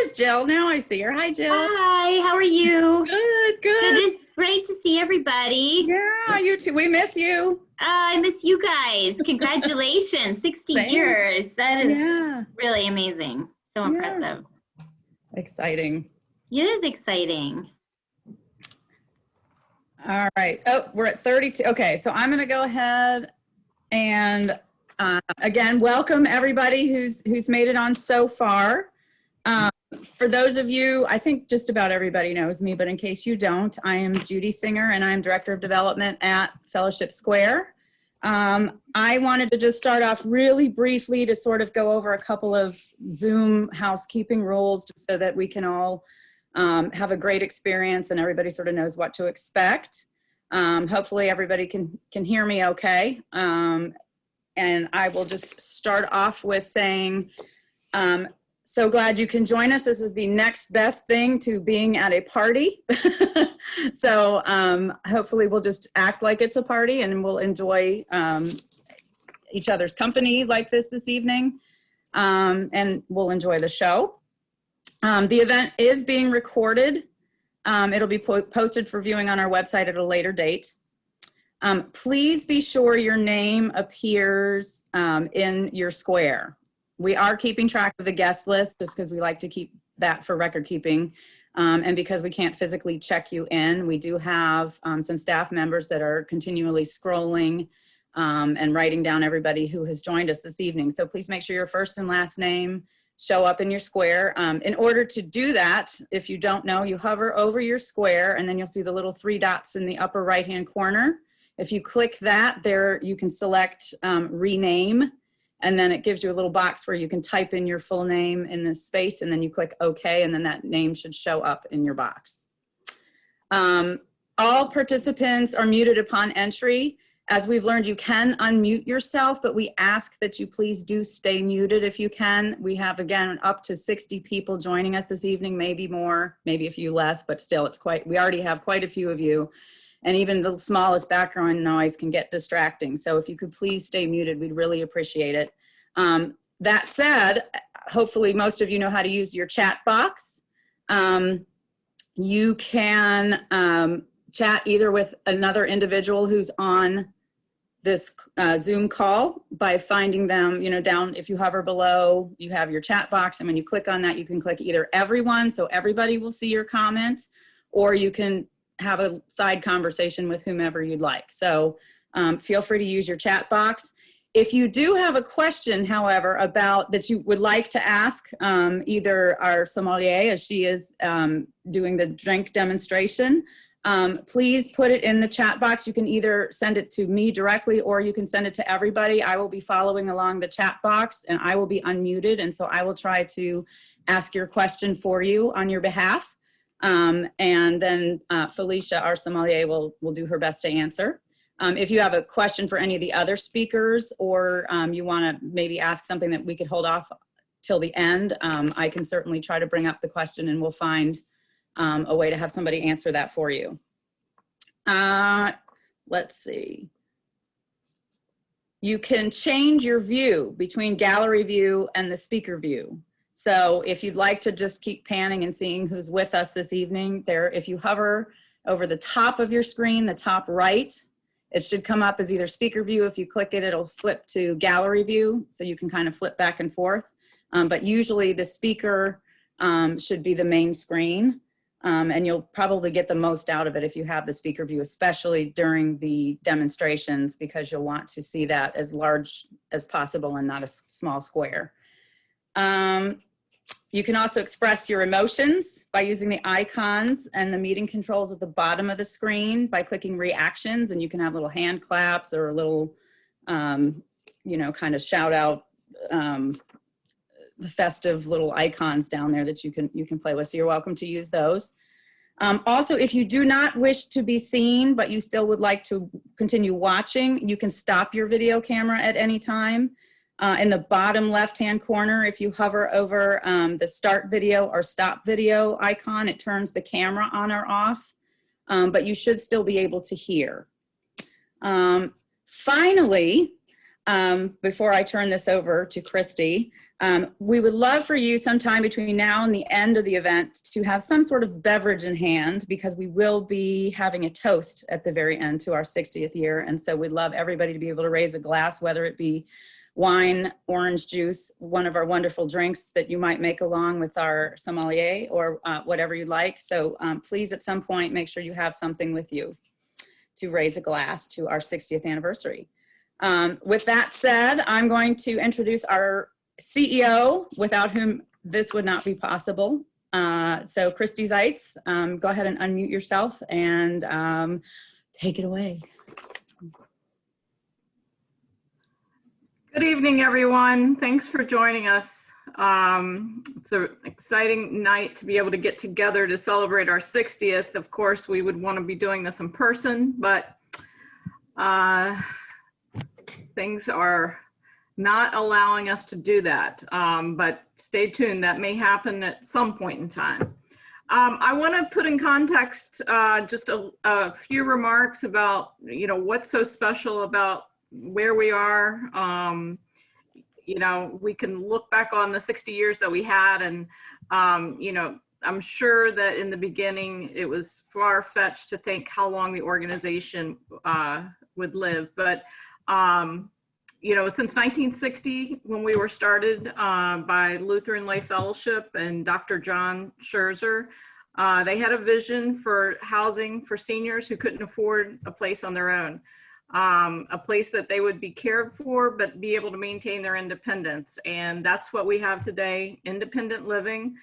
there's Jill. Now I see her. Hi, Jill. Hi, how are you? Good, good. It is great to see everybody. Yeah, you too. We miss you. I miss you guys. Congratulations, 60 Same. years. That is Yeah. really amazing. So impressive. Exciting. It is exciting. All right. Oh, we're at 32. Okay, so I'm going to go ahead and again, welcome everybody who's made it on so far. For those of you, I think just about everybody knows me, but in case you don't, I am Judy Singer and I'm Director of Development at Fellowship Square. I wanted to just start off really briefly to sort of go over a couple of Zoom housekeeping rules just so that we can all have a great experience and everybody sort of knows what to expect. Hopefully everybody can hear me okay. And I will just start off with saying, so glad you can join us. This is the next best thing to being at a party. So hopefully we'll just act like it's a party and we'll enjoy each other's company like this evening. And we'll enjoy the show. The event is being recorded. It'll be posted for viewing on our website at a later date. Please be sure your name appears in your square. We are keeping track of the guest list just because we like to keep that for record keeping. And because we can't physically check you in, we do have some staff members that are continually scrolling and writing down everybody who has joined us this evening. So please make sure your first and last name show up in your square. In order to do that, if you don't know, you hover over your square and then you'll see the little 3 dots in the upper right-hand corner. If you click that, there you can select rename, and then it gives you a little box where you can type in your full name in this space, and then you click OK, and then that name should show up in your box. All participants are muted upon entry. As we've learned, you can unmute yourself, but we ask that you please do stay muted if you can. We have, again, up to 60 people joining us this evening, maybe more, maybe a few less, but still, it's we already have quite a few of you. And even the smallest background noise can get distracting. So if you could please stay muted, we'd really appreciate it. That said, hopefully most of you know how to use your chat box. You can chat either with another individual who's on this Zoom call by finding them, down, if you hover below, you have your chat box. And when you click on that, you can click either everyone, so everybody will see your comment, or you can have a side conversation with whomever you'd like. So feel free to use your chat box. If you do have a question, however, about that you would like to ask either our sommelier, as she is doing the drink demonstration, please put it in the chat box. You can either send it to me directly or you can send it to everybody. I will be following along the chat box and I will be unmuted. And so I will try to ask your question for you on your behalf. And then Felicia, our sommelier, will do her best to answer. If you have a question for any of the other speakers or you want to maybe ask something that we could hold off till the end, I can certainly try to bring up the question and we'll find a way to have somebody answer that for you. Let's see. You can change your view between gallery view and the speaker view. So if you'd like to just keep panning and seeing who's with us this evening, if you hover over the top of your screen, the top right, it should come up as either speaker view. If you click it, it'll flip to gallery view, so you can kind of flip back and forth. But usually the speaker should be the main screen, and you'll probably get the most out of it if you have the speaker view, especially during the demonstrations, because you'll want to see that as large as possible and not a small square. You can also express your emotions by using the icons and the meeting controls at the bottom of the screen by clicking reactions, and you can have little hand claps or a little, kind of shout out the festive little icons down there that you can play with. So you're welcome to use those. Also, if you do not wish to be seen, but you still would like to continue watching, you can stop your video camera at any time. In the bottom left-hand corner, if you hover over the start video or stop video icon, it turns the camera on or off, but you should still be able to hear. Finally, before I turn this over to Christy. We would love for you sometime between now and the end of the event to have some sort of beverage in hand, because we will be having a toast at the very end to our 60th year. And so we'd love everybody to be able to raise a glass, whether it be wine, orange juice, one of our wonderful drinks that you might make along with our sommelier, or whatever you like. So please, at some point, make sure you have something with you to raise a glass to our 60th anniversary. With that said, I'm going to introduce our CEO, without whom this would not be possible. So Christy Zeitz, go ahead and unmute yourself and take it away. Good evening, everyone. Thanks for joining us. It's an exciting night to be able to get together to celebrate our 60th. Of course, we would want to be doing this in person, but things are not allowing us to do that. But stay tuned, that may happen at some point in time. I want to put in context just a few remarks about, what's so special about where we are. We can look back on the 60 years that we had, and I'm sure that in the beginning it was far-fetched to think how long the organization would live. But since 1960, when we were started by Lutheran Lay Fellowship and Dr. John Scherzer, they had a vision for housing for seniors who couldn't afford a place on their own. A place that they would be cared for, but be able to maintain their independence. And that's what we have today, independent living.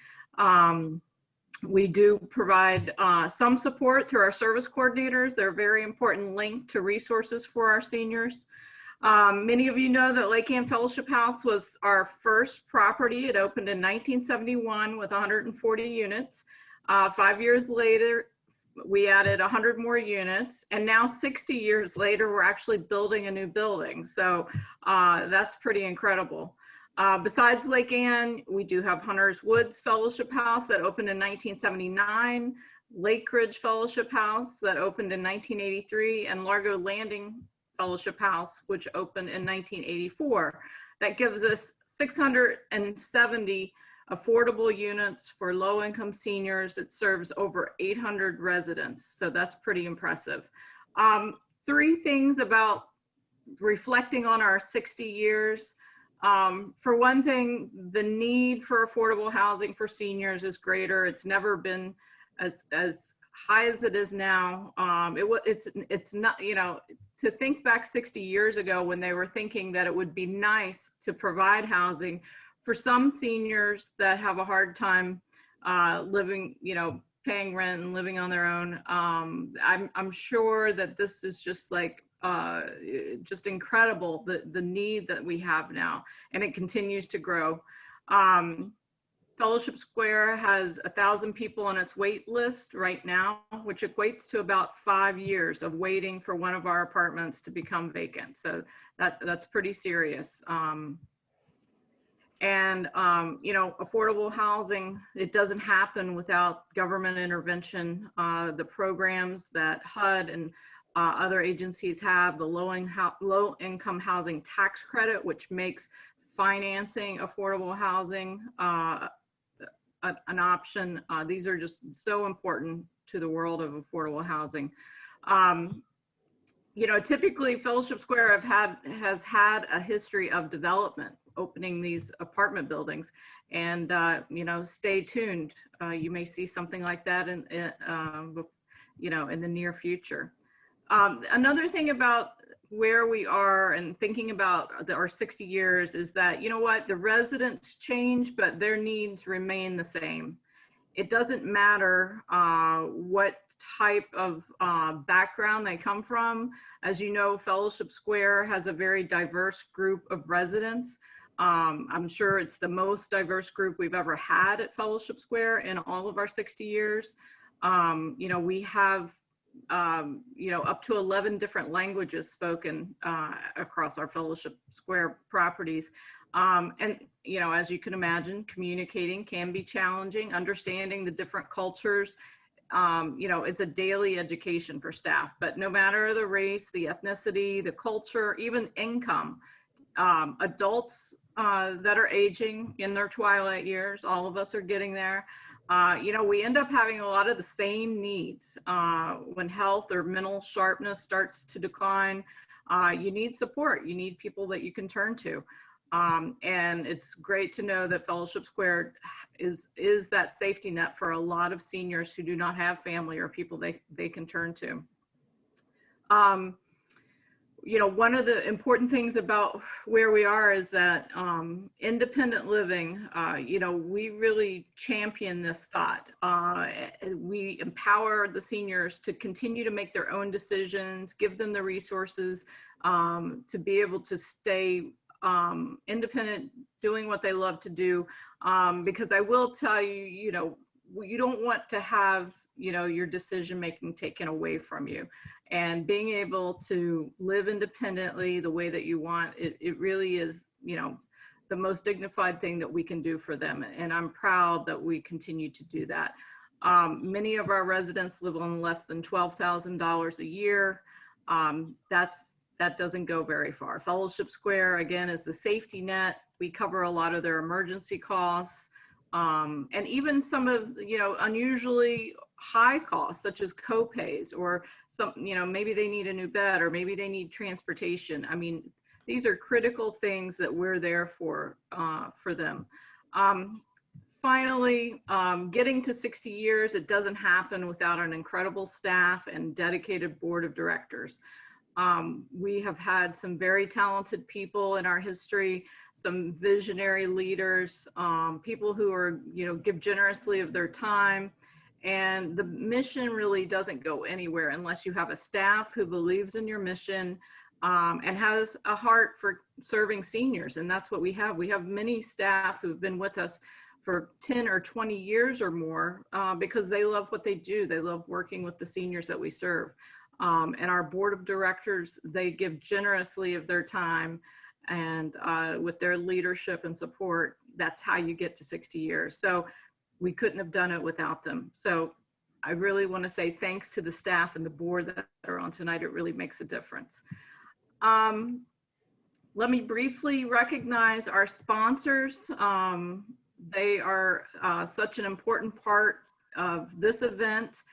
We do provide some support through our service coordinators. They're a very important link to resources for our seniors. Many of you know that Lake Ann Fellowship House was our first property. It opened in 1971 with 140 units. 5 years later, we added 100 more units, and now 60 years later, we're actually building a new building. So that's pretty incredible. Besides Lake Ann, we do have Hunters Woods Fellowship House that opened in 1979, Lake Ridge Fellowship House that opened in 1983, and Largo Landing Fellowship House, which opened in 1984. That gives us 670 affordable units for low-income seniors. It serves over 800 residents, so that's pretty impressive. 3 things about reflecting on our 60 years. For one thing, the need for affordable housing for seniors is greater. It's never been as high as it is now. It's not, to think back 60 years ago when they were thinking that it would be nice to provide housing for some seniors that have a hard time living, paying rent and living on their own. I'm sure that this is just like just incredible, the need that we have now, and it continues to grow. Fellowship Square has 1,000 people on its wait list right now, which equates to about 5 years of waiting for one of our apartments to become vacant. So that's pretty serious. Affordable housing, it doesn't happen without government intervention. The programs that HUD and other agencies have, the low-income housing tax credit, which makes financing affordable housing an option. These are just so important to the world of affordable housing. Typically Fellowship Square has had a history of development, opening these apartment buildings, and stay tuned. You may see something like that in the near future. Another thing about where we are and thinking about our 60 years is that, the residents change, but their needs remain the same. It doesn't matter what type of background they come from. As you know, Fellowship Square has a very diverse group of residents. I'm sure it's the most diverse group we've ever had at Fellowship Square in all of our 60 years. We have up to 11 different languages spoken across our Fellowship Square properties. As you can imagine, communicating can be challenging. Understanding the different cultures, it's a daily education for staff. But no matter the race, the ethnicity, the culture, even income, adults that are aging in their twilight years. All of us are getting there. You know, we end up having a lot of the same needs. When health or mental sharpness starts to decline, you need support. You need people that you can turn to. And it's great to know that Fellowship Square is that safety net for a lot of seniors who do not have family or people they can turn to. You know, one of the important things about where we are is that independent living, you know, we really champion this thought. We empower the seniors to continue to make their own decisions, give them the resources to be able to stay independent, doing what they love to do. Because I will tell you, you know, you don't want to have, you know, your decision making taken away from you. And being able to live independently the way that you want, it really is, you know, the most dignified thing that we can do for them. And I'm proud that we continue to do that. Many of our residents live on less than $12,000 a year. That doesn't go very far. Fellowship Square, again, is the safety net. We cover a lot of their emergency costs. And even some of, you know, unusually high costs, such as co-pays, or some, you know, maybe they need a new bed, or maybe they need transportation. I mean, these are critical things that we're there for them. Finally, getting to 60 years, it doesn't happen without an incredible staff and dedicated board of directors. We have had some very talented people in our history, some visionary leaders, people who are, you know, give generously of their time. And the mission really doesn't go anywhere unless you have a staff who believes in your mission and has a heart for serving seniors. And that's what we have. We have many staff who've been with us for 10 or 20 years or more because they love what they do. They love working with the seniors that we serve. And our board of directors, they give generously of their time, and with their leadership and support, that's how you get to 60 years. So we couldn't have done it without them. So I really want to say thanks to the staff and the board that are on tonight. It really makes a difference. Let me briefly recognize our sponsors. They are such an important part of this event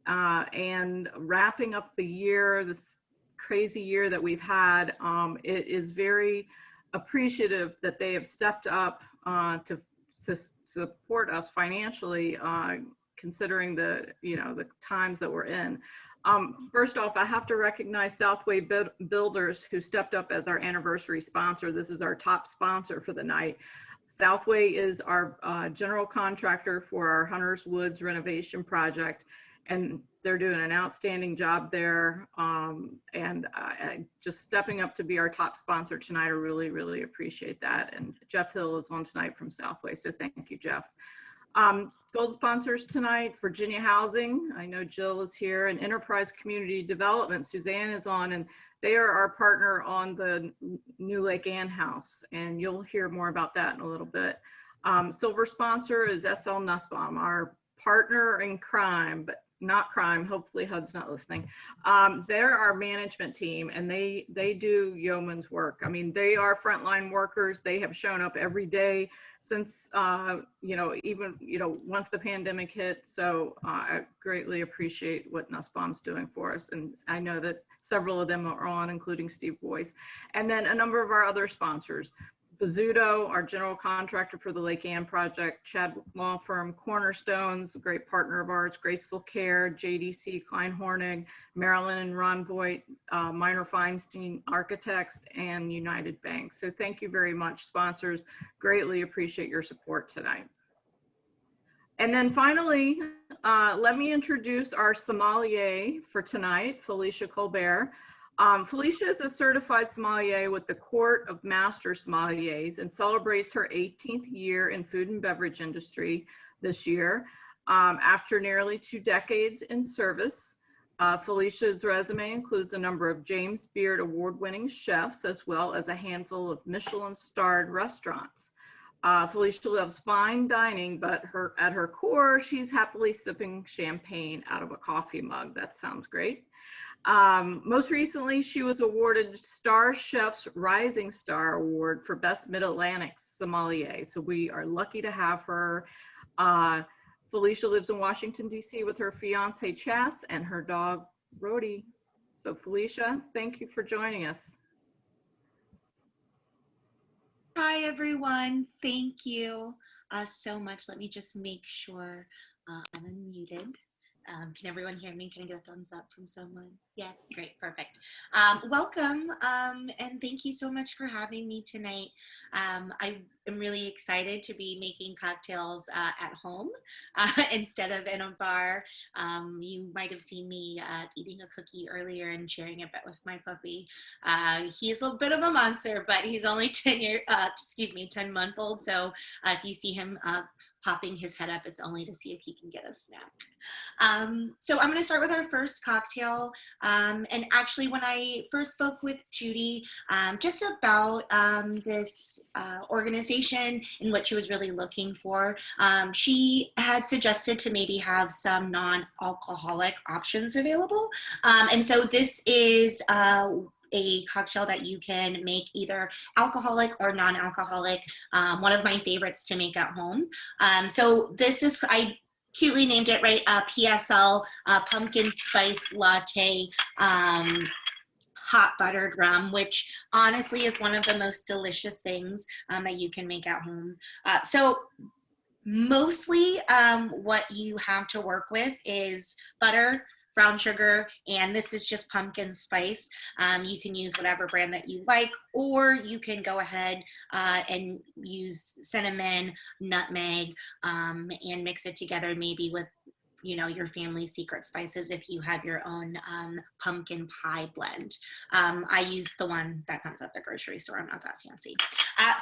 and wrapping up the year, this crazy year that we've had. It is very appreciative that they have stepped up to support us financially, considering the, you know, the times that we're in. First off, I have to recognize Southway Builders, who stepped up as our anniversary sponsor. This is our top sponsor for the night. Southway is our general contractor for our Hunters Woods renovation project, and they're doing an outstanding job there. And just stepping up to be our top sponsor tonight, I really, really appreciate that. And Jeff Hill is on tonight from Southway, so thank you, Jeff. Gold sponsors tonight, Virginia Housing. I know Jill is here, and Enterprise Community Development. Suzanne is on, and they are our partner on the new Lake Ann House, and you'll hear more about that in a little bit. Silver sponsor is SL Nussbaum, our partner in crime, but not crime. Hopefully HUD's not listening. They're our management team, and they do yeoman's work. I mean, they are frontline workers. They have shown up every day since, you know, even, you know, once the pandemic hit. So I greatly appreciate what Nussbaum's doing for us. And I know that several of them are on, including Steve Boyce. And then a number of our other sponsors. Bizzuto, our general contractor for the Lake Ann project, Chad Law Firm, Cornerstones, a great partner of ours, Graceful Care, JDC, Klein Hornig, Marilyn and Ron Voigt, Minor Feinstein Architects, and United Bank. So thank you very much, sponsors. Greatly appreciate your support tonight. And then finally, let me introduce our sommelier for tonight, Felicia Colbert. Felicia is a certified sommelier with the Court of Master Sommeliers and celebrates her 18th year in food and beverage industry this year. After nearly 2 decades in service, Felicia's resume includes a number of James Beard award-winning chefs, as well as a handful of Michelin-starred restaurants. Felicia loves fine dining, but at her core, she's happily sipping champagne out of a coffee mug. That sounds great. Most recently, she was awarded Star Chef's Rising Star Award for Best Mid-Atlantic Sommelier. So we are lucky to have her. Felicia lives in Washington, D.C. with her fiance, Chas, and her dog, Rhodey. So Felicia, thank you for joining us. Hi, everyone. Thank you so much. Let me just make sure I'm unmuted. Can everyone hear me? Can I get a thumbs up from someone? Yes, great, perfect. Welcome, and thank you so much for having me tonight. I am really excited to be making cocktails at home instead of in a bar. You might have seen me eating a cookie earlier and sharing it with my puppy. He's a bit of a monster, but he's only 10 months old. So if you see him popping his head up, it's only to see if he can get a snack. So I'm going to start with our first cocktail. And actually, when I first spoke with Judy just about this organization and what she was really looking for, she had suggested to maybe have some non-alcoholic options available. And so this is a cocktail that you can make either alcoholic or non-alcoholic. One of my favorites to make at home. So this is, I cutely named it, right? PSL, pumpkin spice latte, hot buttered rum, which honestly is one of the most delicious things that you can make at home. So mostly what you have to work with is butter, brown sugar, and this is just pumpkin spice. You can use whatever brand that you like, or you can go ahead and use cinnamon, nutmeg, and mix it together maybe with your family's secret spices if you have your own pumpkin pie blend. I use the one that comes at the grocery store. I'm not that fancy.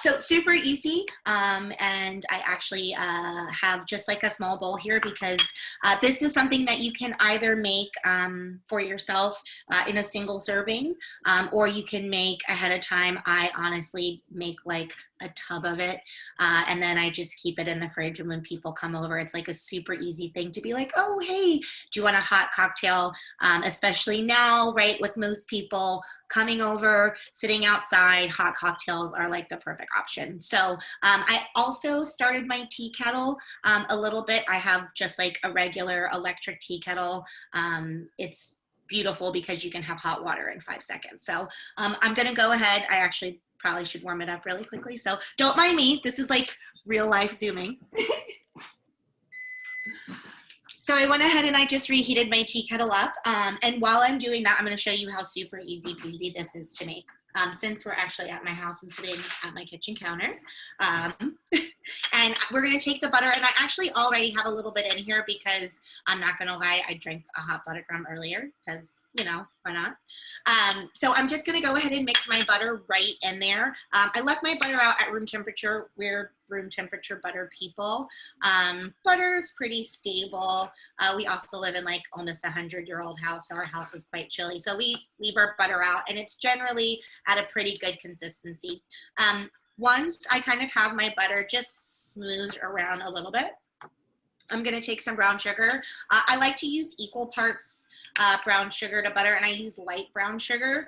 So super easy. And I actually have just like a small bowl here because this is something that you can either make for yourself in a single serving, or you can make ahead of time. I honestly make like a tub of it, and then I just keep it in the fridge, and when people come over, it's like a super easy thing to be like, oh hey, do you want a hot cocktail? Especially now, right, with most people coming over, sitting outside, hot cocktails are like the perfect option. So I also started my tea kettle a little bit. I have just like a regular electric tea kettle. It's beautiful because you can have hot water in 5 seconds. So I'm gonna go ahead. I actually probably should warm it up really quickly. So don't mind me. This is like real life Zooming. So I went ahead and I just reheated my tea kettle up. And while I'm doing that, I'm going to show you how super easy peasy this is to make. Since we're actually at my house and sitting at my kitchen counter. And we're going to take the butter, and I actually already have a little bit in here because I'm not going to lie, I drank a hot buttered rum earlier because, why not? So I'm just going to go ahead and mix my butter right in there. I left my butter out at room temperature. We're room temperature butter people. Butter is pretty stable. We also live in like almost 100-year-old house, so our house is quite chilly. So we leave our butter out, and it's generally at a pretty good consistency. Once I kind of have my butter just smoothed around a little bit, I'm going to take some brown sugar. I like to use equal parts brown sugar to butter, and I use light brown sugar.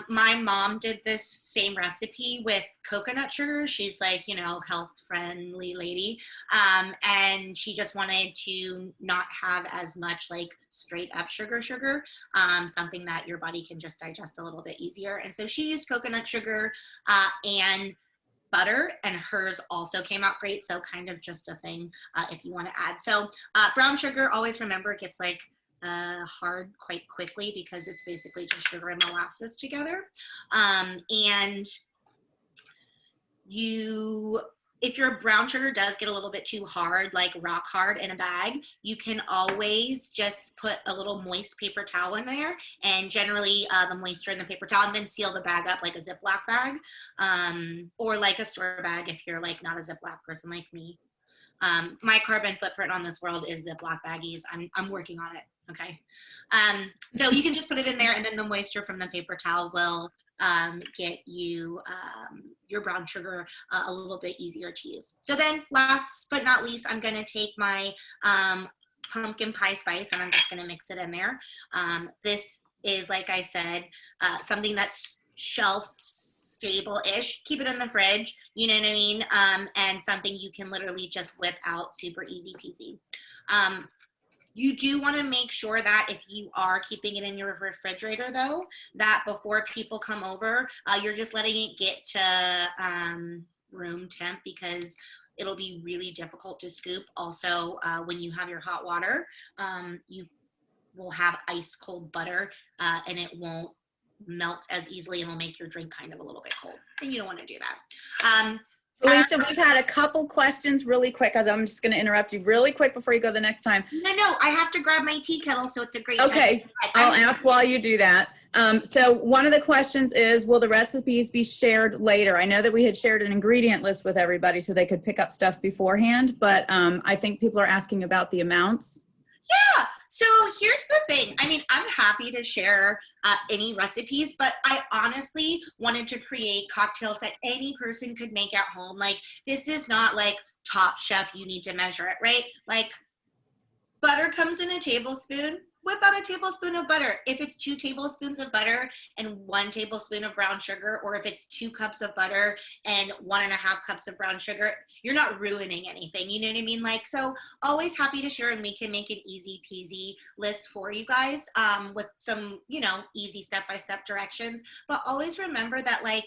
My mom did this same recipe with coconut sugar. She's like, health-friendly lady. And she just wanted to not have as much like straight up sugar, something that your body can just digest a little bit easier. And so she used coconut sugar and butter, and hers also came out great. So kind of just a thing if you want to add. So brown sugar, always remember, it gets like hard quite quickly because it's basically just sugar and molasses together. And if your brown sugar does get a little bit too hard, like rock hard in a bag, you can always just put a little moist paper towel in there, and generally the moisture in the paper towel, and then seal the bag up like a Ziploc bag, or like a store bag if you're like not a Ziploc person like me. My carbon footprint on this world is Ziploc baggies. I'm working on it, okay? So you can just put it in there, and then the moisture from the paper towel will get you your brown sugar a little bit easier to use. So then last but not least, I'm going to take my pumpkin pie spice, and I'm just going to mix it in there. This is, like I said, something that's shelf stable-ish. Keep it in the fridge, you know what I mean? And something you can literally just whip out super easy peasy. You do want to make sure that if you are keeping it in your refrigerator, though, that before people come over, you're just letting it get to room temp, because it'll be really difficult to scoop. Also, when you have your hot water, you will have ice cold butter, and it won't melt as easily, and will make your drink kind of a little bit cold, and you don't want to do that. Felicia, we've had a couple questions really quick, as I'm just going to interrupt you really quick before you go the next time. No, I have to grab my tea kettle, so it's a great time. Okay, I'll ask while you do that. So one of the questions is, will the recipes be shared later? I know that we had shared an ingredient list with everybody so they could pick up stuff beforehand, but I think people are asking about the amounts. Yeah, so here's the thing. I mean, I'm happy to share any recipes, but I honestly wanted to create cocktails that any person could make at home. Like, this is not like Top Chef, you need to measure it, right? Like, butter comes in a tablespoon. Whip out a tablespoon of butter. If it's 2 tablespoons of butter and 1 tablespoon of brown sugar, or if it's 2 cups of butter and 1.5 cups of brown sugar, you're not ruining anything. You know what I mean? Like, so always happy to share, and we can make an easy peasy list for you guys with some, you know, easy step-by-step directions. But always remember that, like,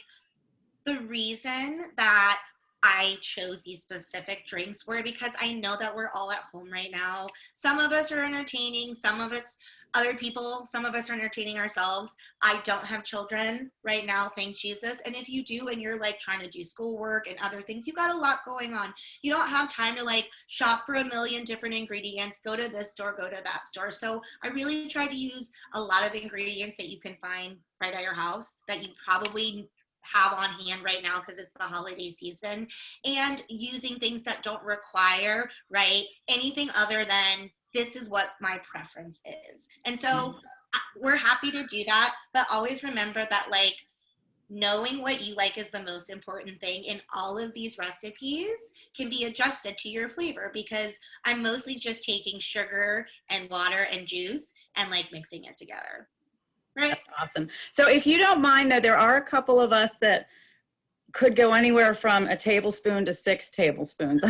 the reason that I chose these specific drinks were because I know that we're all at home right now. Some of us are entertaining, some of us, other people, some of us are entertaining ourselves. I don't have children right now, thank Jesus. And if you do, and you're like trying to do schoolwork and other things, you got a lot going on. You don't have time to like shop for a million different ingredients, go to this store, go to that store. So I really try to use a lot of ingredients that you can find right at your house that you probably have on hand right now because it's the holiday season, and using things that don't require, right, anything other than this is what my preference is. And so we're happy to do that, but always remember that, like, knowing what you like is the most important thing, and all of these recipes can be adjusted to your flavor, because I'm mostly just taking sugar and water and juice and like mixing it together. Right. That's awesome. So if you don't mind, though, there are a couple of us that could go anywhere from a tablespoon to 6 tablespoons.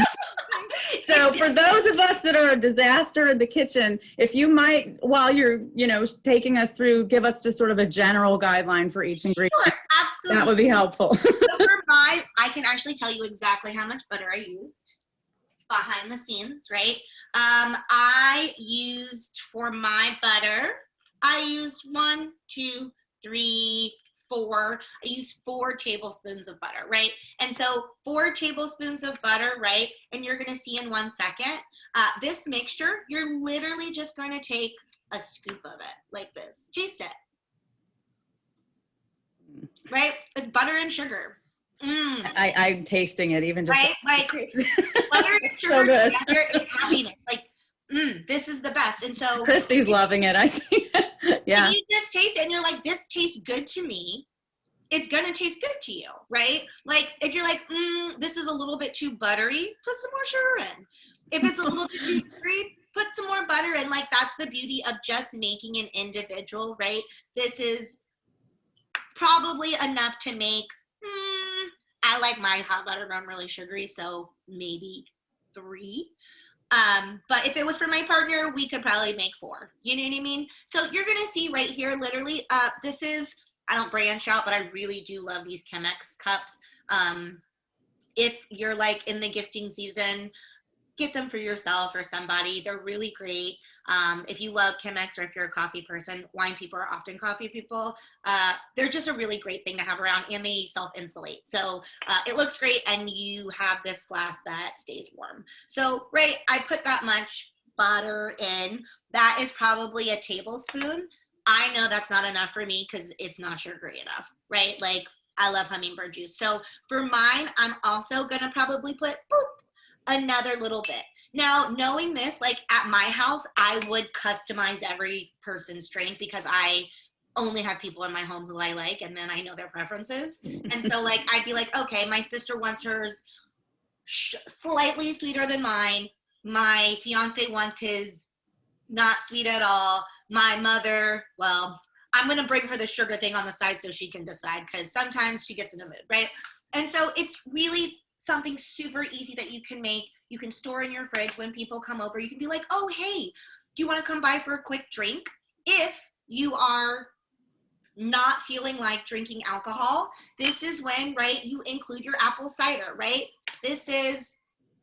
So for those of us that are a disaster in the kitchen, if you might, while you're, you know, taking us through, give us just sort of a general guideline for each ingredient. Sure, absolutely. That would be helpful. So for I can actually tell you exactly how much butter I used behind the scenes, right? I used, for my butter, I used 1, 2, 3, 4. I used 4 tablespoons of butter, right? And so 4 tablespoons of butter, right? And you're going to see in 1 second, this mixture, you're literally just going to take a scoop of it like this. Taste it. Right? It's butter and sugar. I'm tasting it even just. Right? Like, butter and sugar So together is happiness. Like, this is the best. And so Christy's loving it. I see. Yeah. If you just taste it and you're like, this tastes good to me, it's gonna taste good to you, right? Like, if you're like, this is a little bit too buttery, put some more sugar in. If it's a little bit too sweet, put some more butter in. Like, that's the beauty of just making an individual, right? This is probably enough to make, I like my hot butter rum really sugary, so maybe 3. But if it was for my partner, we could probably make 4. You know what I mean? So you're going to see right here, literally, this is, I don't branch out, but I really do love these Chemex cups. If you're like in the gifting season, get them for yourself or somebody. They're really great. If you love Chemex, or if you're a coffee person, wine people are often coffee people. They're just a really great thing to have around, and they self-insulate. So it looks great, and you have this glass that stays warm. So, right, I put that much butter in. That is probably a tablespoon. I know that's not enough for me because it's not sugary enough, right? Like, I love hummingbird juice. So for mine, I'm also going to probably put, another little bit. Now, knowing this, like at my house, I would customize every person's drink because I only have people in my home who I like, and then I know their preferences. And so, like, I'd be like, okay, my sister wants hers slightly sweeter than mine. My fiance wants his not sweet at all. My mother, well, I'm going to bring her the sugar thing on the side so she can decide, because sometimes she gets in a mood, right? And so it's really something super easy that you can make. You can store in your fridge when people come over. You can be like, oh, hey, do you want to come by for a quick drink? If you are not feeling like drinking alcohol, this is when, right, you include your apple cider, right? This is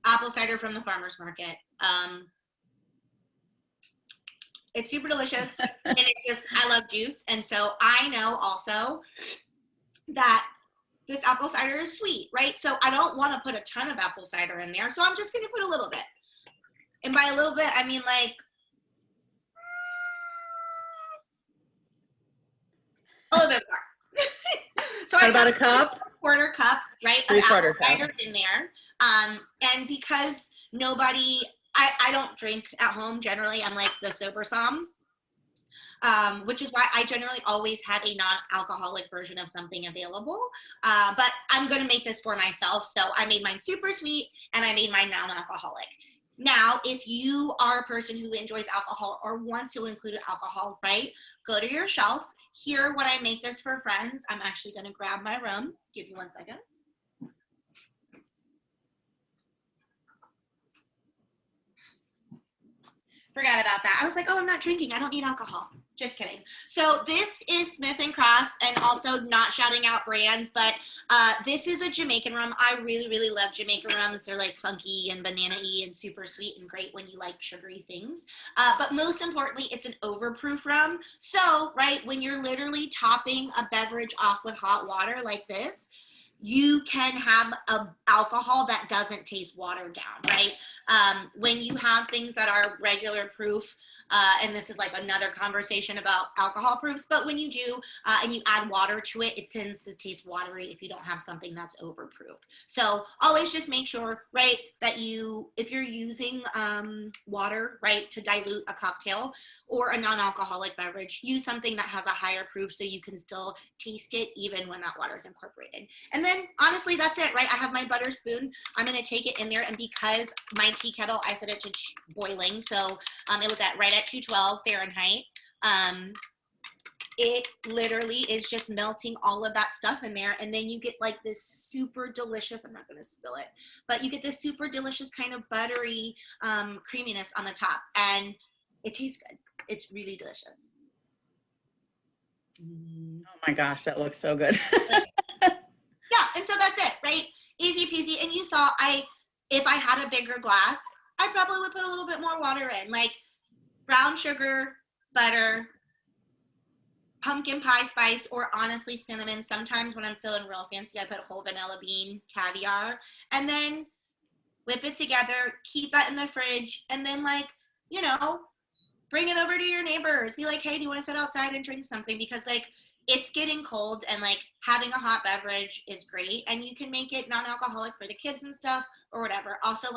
apple cider from the farmer's market. It's super delicious, and it's just, I love juice. And so I know also that this apple cider is sweet, right? So I don't want to put a ton of apple cider in there. So I'm just going to put a little bit. And by a little bit, I mean like a little bit more. So What I about a have cup? quarter cup, right, of 3/4 apple cup. cider in there. And because I don't drink at home generally, I'm like the sober som. Which is why I generally always have a non-alcoholic version of something available. But I'm going to make this for myself. So I made mine super sweet, and I made mine non-alcoholic. Now, if you are a person who enjoys alcohol or wants to include alcohol, right, go to your shelf. Here, when I make this for friends, I'm actually going to grab my rum. Give me 1 second. Forgot about that. I was like, oh, I'm not drinking. I don't need alcohol. Just kidding. So this is Smith & Cross, and also not shouting out brands, but this is a Jamaican rum. I really, really love Jamaican rums. They're like funky and banana-y and super sweet and great when you like sugary things. But most importantly, it's an overproof rum. So, right, when you're literally topping a beverage off with hot water like this, you can have a alcohol that doesn't taste watered down, right? When you have things that are regular proof, and this is like another conversation about alcohol proofs, but when you do, and you add water to it, it tends to taste watery if you don't have something that's overproof. So always just make sure, right, that if you're using water, right, to dilute a cocktail or a non-alcoholic beverage, use something that has a higher proof so you can still taste it even when that water is incorporated. And then honestly, that's it, right? I have my butter spoon. I'm going to take it in there, and because my tea kettle, I set it to boiling, so it was right at 212 Fahrenheit. It literally is just melting all of that stuff in there, and then you get like this super delicious, I'm not going to spill it, but you get this super delicious kind of buttery creaminess on the top, and it tastes good. It's really delicious. Oh my gosh, that looks so good. Yeah, and so that's it, right? Easy peasy. And you saw, if I had a bigger glass, I probably would put a little bit more water in, like brown sugar, butter, pumpkin pie spice, or honestly cinnamon. Sometimes when I'm feeling real fancy, I put whole vanilla bean, caviar, and then whip it together, keep that in the fridge, and then bring it over to your neighbors. Be like, hey, do you want to sit outside and drink something? Because it's getting cold, and having a hot beverage is great, and you can make it non-alcoholic for the kids and stuff or whatever. Also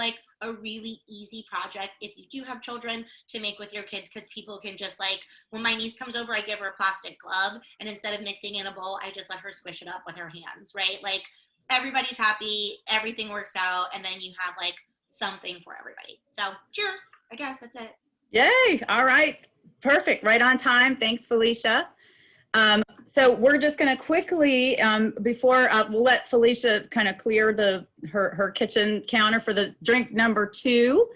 a really easy project if you do have children to make with your kids, because people can just when my niece comes over, I give her a plastic glove, and instead of mixing in a bowl, I just let her squish it up with her hands, right? Everybody's happy, everything works out, and then you have something for everybody. So cheers. I guess that's it. Yay. All right. Perfect. Right on time. Thanks, Felicia. So we're just going to quickly, before we'll let Felicia kind of clear her kitchen counter for the drink number 2.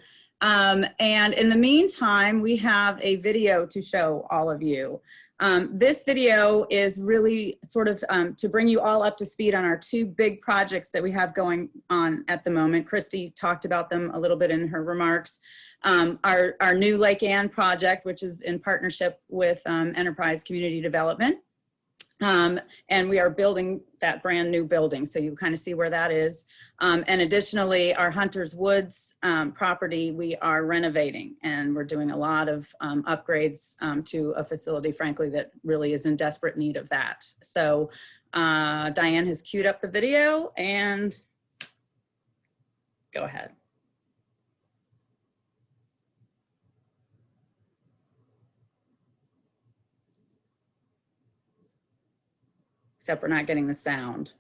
And in the meantime, we have a video to show all of you. This video is really sort of to bring you all up to speed on our 2 big projects that we have going on at the moment. Christy talked about them a little bit in her remarks. Our new Lake Ann project, which is in partnership with Enterprise Community Development. And we are building that brand new building, so you kind of see where that is. And additionally, our Hunters Woods property, we are renovating, and we're doing a lot of upgrades to a facility, frankly, that really is in desperate need of that. So Diane has queued up the video, and go ahead. Except we're not getting the sound.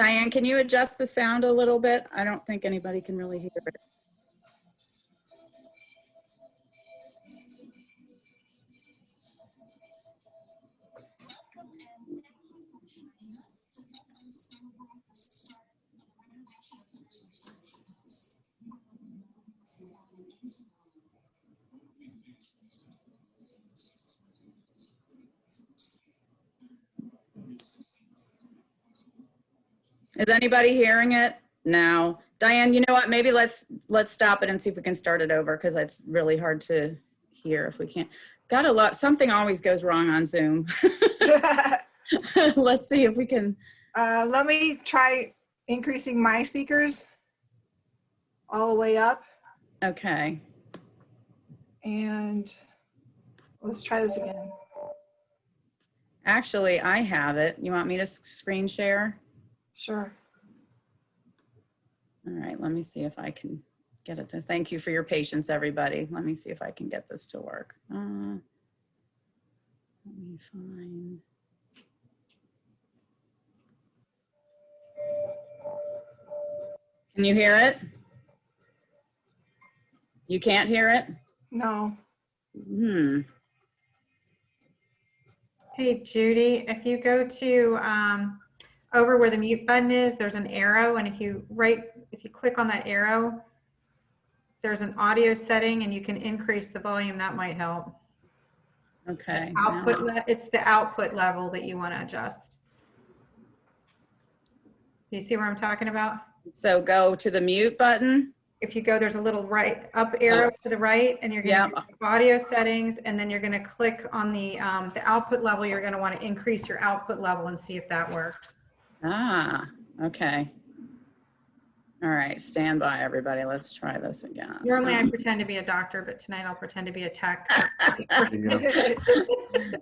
Diane, can you adjust the sound a little bit? I don't think anybody can really hear it. Is anybody hearing it? No. Diane, you know what? Maybe let's stop it and see if we can start it over because it's really hard to hear if we can't. Got a lot. Something always goes wrong on Zoom. Let's see if we can. Let me try increasing my speakers all the way up. Okay. And let's try this again. Actually, I have it. You want me to screen share? Sure. All right. Let me see if I can get it to. Thank you for your patience, everybody. Let me see if I can get this to work. Let me find. Can you hear it? You can't hear it? No. Hey, Judy, if you go to over where the mute button is, there's an arrow, and if you click on that arrow, there's an audio setting, and you can increase the volume. That might help. Okay. It's the output level that you want to adjust. Do you see where I'm talking about? So go to the mute button. If you go, there's a little up arrow to the right, and you're going to audio settings, and then you're going to click on the output level. You're going to want to increase your output level and see if that works. Ah, okay. All right, stand by, everybody. Let's try this again. Normally I pretend to be a doctor, but tonight I'll pretend to be a tech.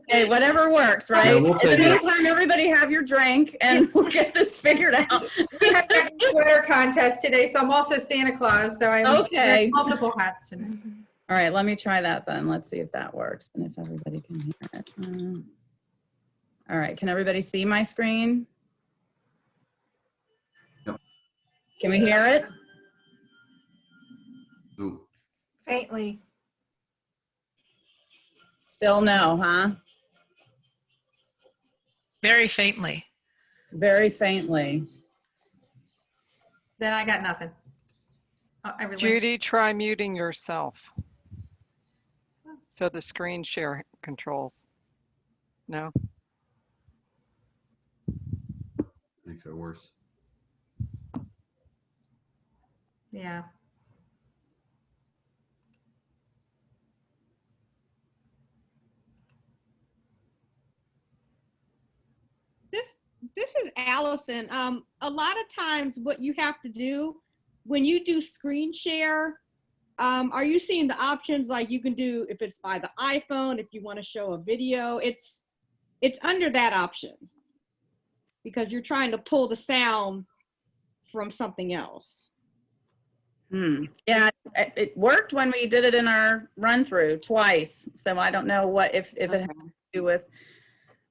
Hey, whatever works, right? Yeah, we'll In the take it. meantime, everybody have your drink and we'll get this figured out. We have a sweater contest today, so I'm also Santa Claus, so I'm Okay. wearing multiple hats tonight. All right, let me try that then. Let's see if that works and if everybody can hear it. All right, can everybody see my screen? Yep. Can we hear it? Ooh. Faintly. Still no, huh? Very faintly. Very faintly. Then I got nothing. Oh, I relinquished. Judy, try muting yourself. So the screen share controls. No? Makes it worse. Yeah. This is Allison. A lot of times what you have to do when you do screen share, are you seeing the options like you can do if it's by the iPhone, if you want to show a video, it's under that option because you're trying to pull the sound from something else. Yeah, it worked when we did it in our run through twice. So I don't know what if it has to do with.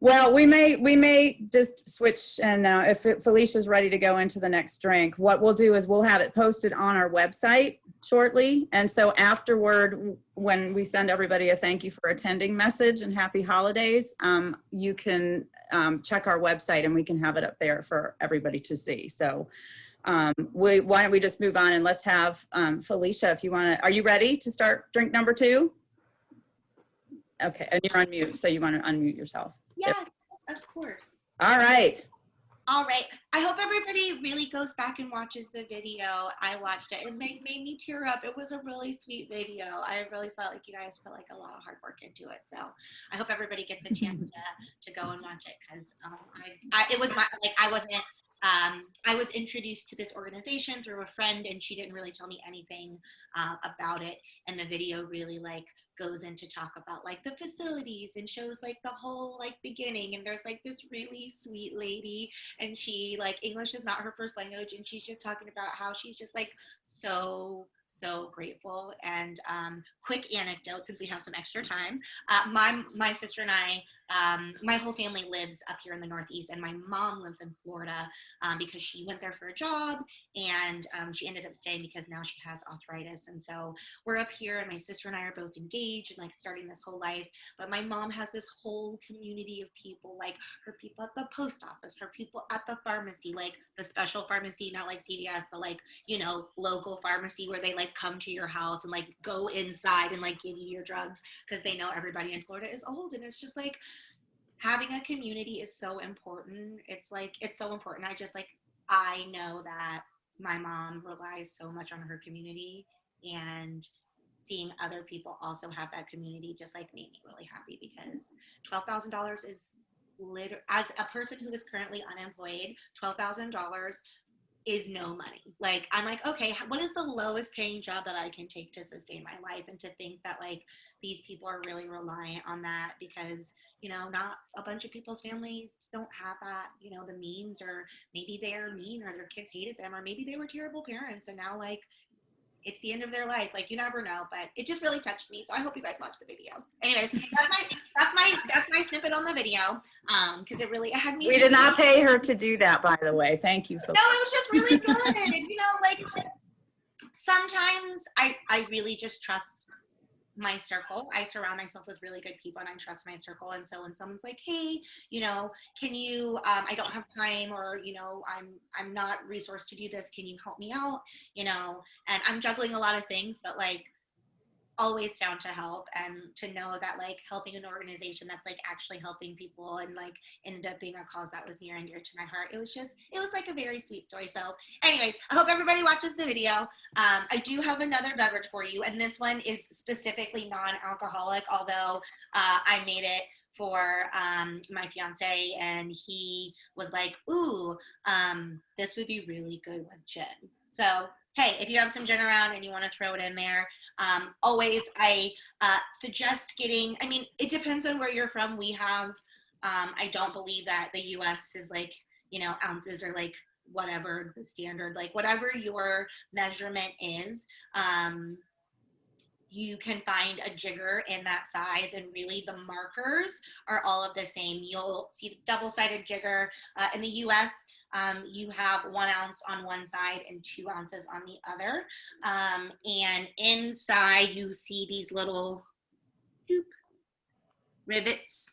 Well, we may just switch, and if Felicia's ready to go into the next drink, what we'll do is we'll have it posted on our website shortly. And so afterward, when we send everybody a thank you for attending message and happy holidays, you can check our website and we can have it up there for everybody to see. So why don't we just move on and let's have Felicia, if you want to, are you ready to start drink number 2? Okay, and you're on mute, so you want to unmute yourself. Yes, of course. All right. All right. I hope everybody really goes back and watches the video. I watched it. It made me tear up. It was a really sweet video. I really felt like you guys put like a lot of hard work into it. So I hope everybody gets a chance to go and watch it because it was I was introduced to this organization through a friend, and she didn't really tell me anything about it. And the video really like goes in to talk about like the facilities and shows like the whole like beginning. And there's like this really sweet lady, and she like English is not her first language, and she's just talking about how she's just like so grateful. And quick anecdote, since we have some extra time, my sister and I my whole family lives up here in the Northeast, and my mom lives in Florida because she went there for a job, and she ended up staying because now she has arthritis. And so we're up here, and my sister and I are both engaged and like starting this whole life. But my mom has this whole community of people, like her people at the post office, her people at the pharmacy, like the special pharmacy, not like CVS, the like, you know, local pharmacy where they like come to your house and like go inside and like give you your drugs because they know everybody in Florida is old. And it's just like having a community is so important. It's like, it's so important. I know that my mom relies so much on her community, and seeing other people also have that community just like made me really happy, because $12,000 is as a person who is currently unemployed, $12,000 is no money. Like, I'm like, okay, what is the lowest paying job that I can take to sustain my life? And to think that like these people are really reliant on that, because, you know, not a bunch of people's families don't have that, you know, the means, or maybe they're mean, or their kids hated them, or maybe they were terrible parents and now like it's the end of their life. Like, you never know, but it just really touched me. So I hope you guys watch the video. Anyways, that's my snippet on the video. Cause it had me. We did not pay her to do that, by the way. Thank you, No, it was just really good. You know, like sometimes I really just trust my circle. I surround myself with really good people, and I trust my circle. And so when someone's like, hey, you know, can you, I don't have time, or, you know, I'm not resourced to do this, can you help me out? You know, and I'm juggling a lot of things, but like always down to help, and to know that like helping an organization that's like actually helping people and like ended up being a cause that was near and dear to my heart. It was like a very sweet story. So anyways, I hope everybody watches the video. I do have another beverage for you, and this one is specifically non-alcoholic, although I made it for my fiance, and he was like, ooh, this would be really good with gin. So hey, if you have some gin around and you want to throw it in there, always I suggest getting, I mean, it depends on where you're from. We have, I don't believe that the US is like, you know, ounces or like whatever the standard, like whatever your measurement is, you can find a jigger in that size, and really the markers are all of the same. You'll see the double-sided jigger. In the US, you have 1 ounce on one side and 2 ounces on the other. And inside you see these little rivets.